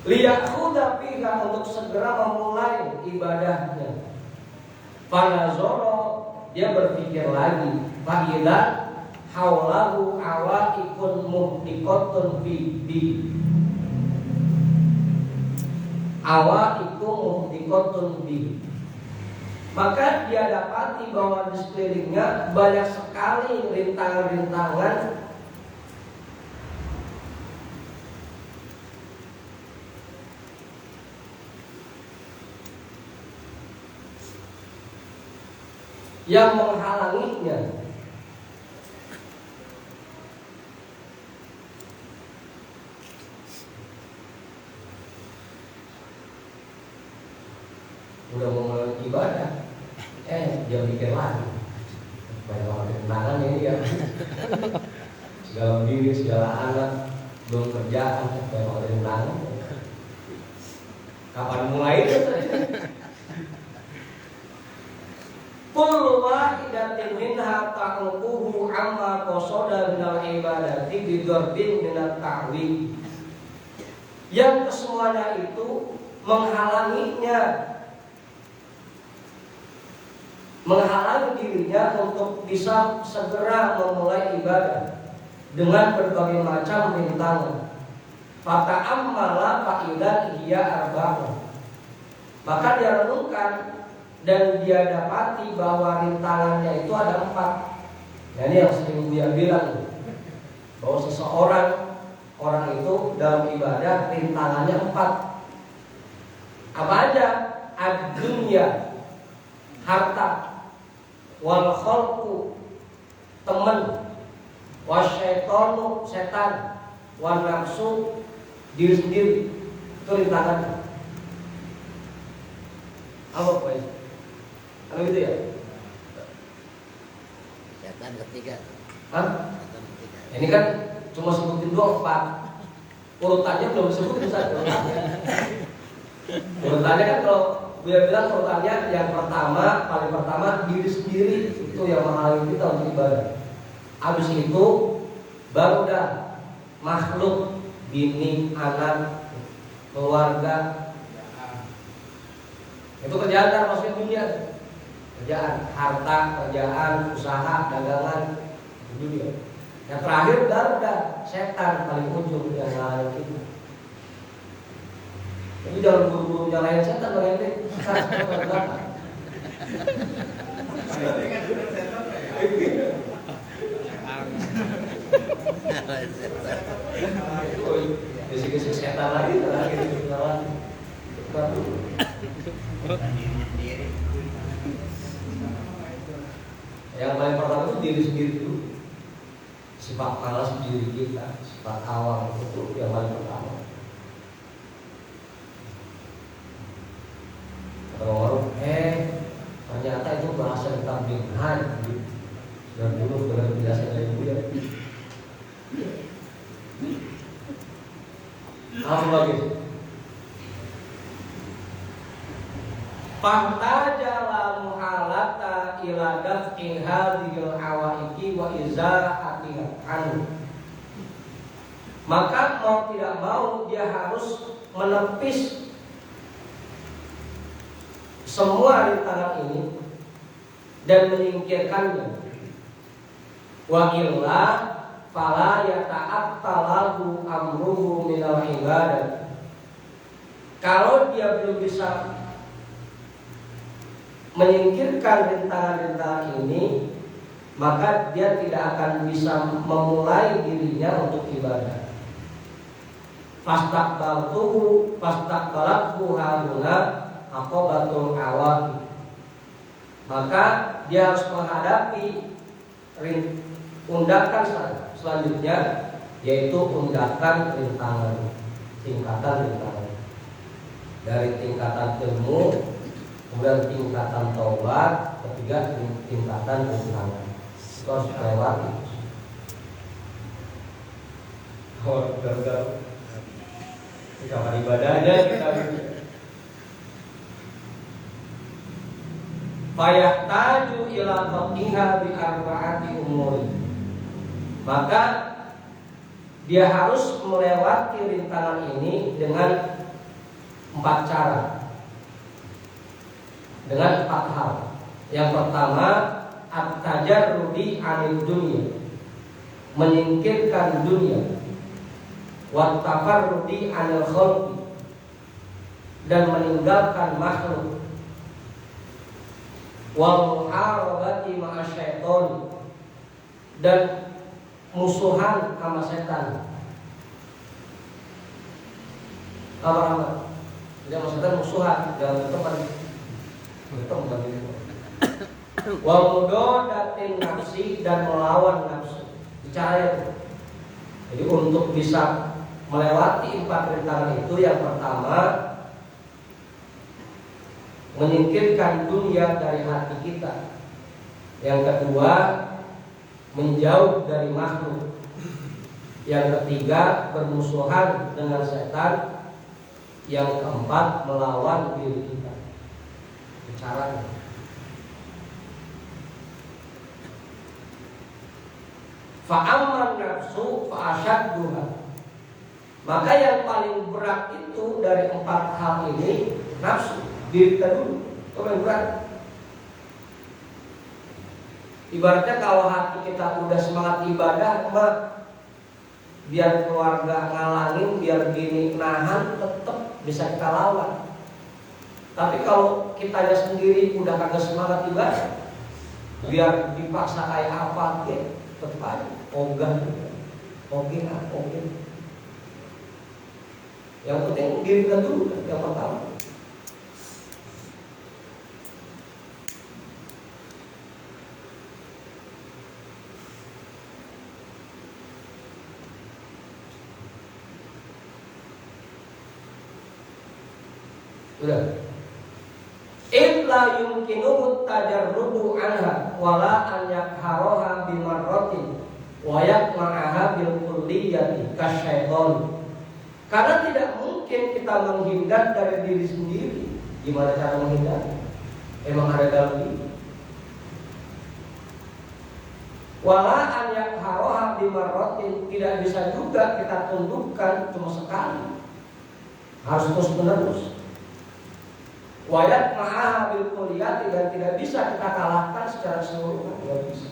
Speaker 1: Liyakhudha fiha, untuk segera memulai ibadahnya. Fanazoro, dia berpikir lagi. Fa'ila haulahu awaikun muhdiqatun bi awaikum muhdiqatun bi, maka dia dapati bahwa di sekelilingnya banyak sekali rintangan-rintangan yang menghalanginya. Udah mau mulai ibadah, dia mikir lagi. Banyak rintangan ini ya. Segala diri, segala anak, belum kerjaan, banyak rintangan. Kapan mulai itu? Kullu wahidatin minha ta'uquhu amma qasada minal ibadati bidarbin minat ta'wid. Yang kesemuanya itu menghalangi dirinya untuk bisa segera memulai ibadah dengan berbagai macam rintangan. Fata'ammala fa'idan hiya arba'un, maka dia renungkan dan dia dapati bahwa rintangannya itu ada 4. Nah, ini yang sering Buya bilang, bahwa orang itu dalam ibadah rintangannya 4. Apa aja? Ad-dunya, harta, wal khalqu, teman, wasyaitonu, setan, wan nafsu, diri sendiri. Itu rintangannya. Apa Pak? Kalau gitu ya?
Speaker 2: Setan ketiga.
Speaker 1: Hah?
Speaker 2: Setan ketiga.
Speaker 1: Ini kan cuma sebutin 4. Urutannya belum disebutin satu. Urutannya kan kalau Buya bilang urutannya yang pertama, paling pertama diri sendiri, itu yang menghalangi kita untuk ibadah. Habis itu baru dah makhluk, bini, anak, keluarga. Itu kerjaan kan maksudnya dunia. Kerjaan, harta, kerjaan, usaha, dagangan, itu dunia. Yang terakhir baru dah setan paling ujung yang menghalangi kita. Jadi jangan buru-buru nyalain setan Bang Ente. Gesek-gesek setan lagi kenalan. Yang paling pertama itu diri sendiri dulu. Sifat malas diri kita, sifat awal itu yang paling pertama. Kalau ternyata itu bahasa tentang bid'ah dan dulu dengan penjelasan dari Buya. Apa lagi? Fahtajala muhalata ila daf'i hadhil awaiki wa izahatiha anhu. Maka mau tidak mau dia harus menepis semua rintangan ini dan menyingkirkannya. Wa illa fala yata'attalahu amruhu minal ibadah. Kalau dia belum bisa menyingkirkan rintangan-rintangan ini, maka dia tidak akan bisa memulai dirinya untuk ibadah. Fastaqbalathu haruna aqobatul awaki. Maka dia harus menghadapi undakan selanjutnya, yaitu undakan rintangan, tingkatan rintangan. Dari tingkatan ilmu, kemudian tingkatan taubat, ketiga tingkatan rintangan. Itu harus lewati. Gagal. Kamar ibadahnya kita fayahtaju ila faqiha bi arba'ati umuri. Maka dia harus melewati rintangan ini dengan 4 cara, dengan 4 hal. Yang pertama, at-tajarrudi 'anil dunya, menyingkirkan dunia. Wa tafarrudi 'anil khalqi, dan meninggalkan makhluk. Wa muharabati ma'asyaiton, dan musuhan sama setan. Apa? Jangan setan musuhan, jangan teman. Wa mudodatin nafsi, dan melawan nafsu. Bicara itu. Jadi untuk bisa melewati 4 rintangan itu, yang pertama menyingkirkan dunia dari hati kita. Yang kedua, menjauh dari makhluk. Yang ketiga, bermusuhan dengan setan. Yang keempat, melawan diri kita. Caranya. Fa'amman nafsu fa'asyadduha. Maka yang paling berat itu dari 4 hal ini, nafsu, diri kita dulu. Itu paling berat. Ibaratnya kalau hati kita udah semangat ibadah, biar keluarga ngalangin, biar gini nahan, tetap bisa kita lawan. Tapi kalau kitanya sendiri udah kagak semangat ibadah, biar dipaksa kayak apa, tetap aja ogah, ogah. Yang penting diri kita dulu, yang pertama. Sudah. Illa yumkinu tajarrudu anha wala an yakharoha bimarratin wa yakma'aha bil kulliyati kasyaiton. Karena tidak mungkin kita menghindar dari diri sendiri. Gimana cara menghindar? Emang ada dalam diri. Wala an yakharoha bimarratin, tidak bisa juga kita tundukkan cuma sekali. Harus terus menerus. Wayat ma'aha bil kulliyati, dan tidak bisa kita kalahkan secara keseluruhan, tidak bisa.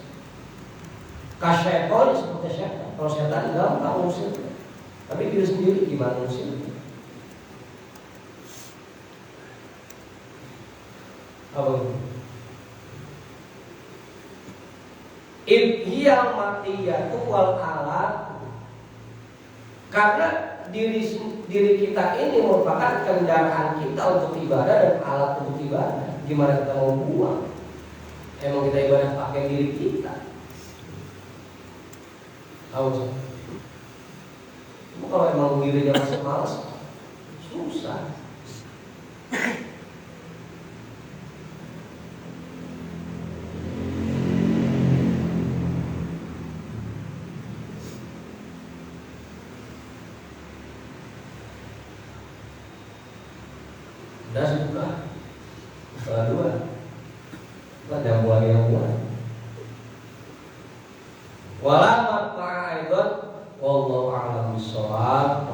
Speaker 1: Kasyaiton seperti setan. Kalau setan gampang usir, tapi diri sendiri gimana usir? Apa itu? Idhiyal matiyatu wal alat Karena diri kita ini merupakan kendaraan kita untuk ibadah dan alat untuk ibadah. Gimana kita mau buang? Emang kita ibadah pakai diri kita. Tahu? Kalau emang dirinya masih malas, susah. Udah suka. Salah dua. Kita jangan mulai yang mulai. Wala maqa'a aidon wallahu a'lam bishawab.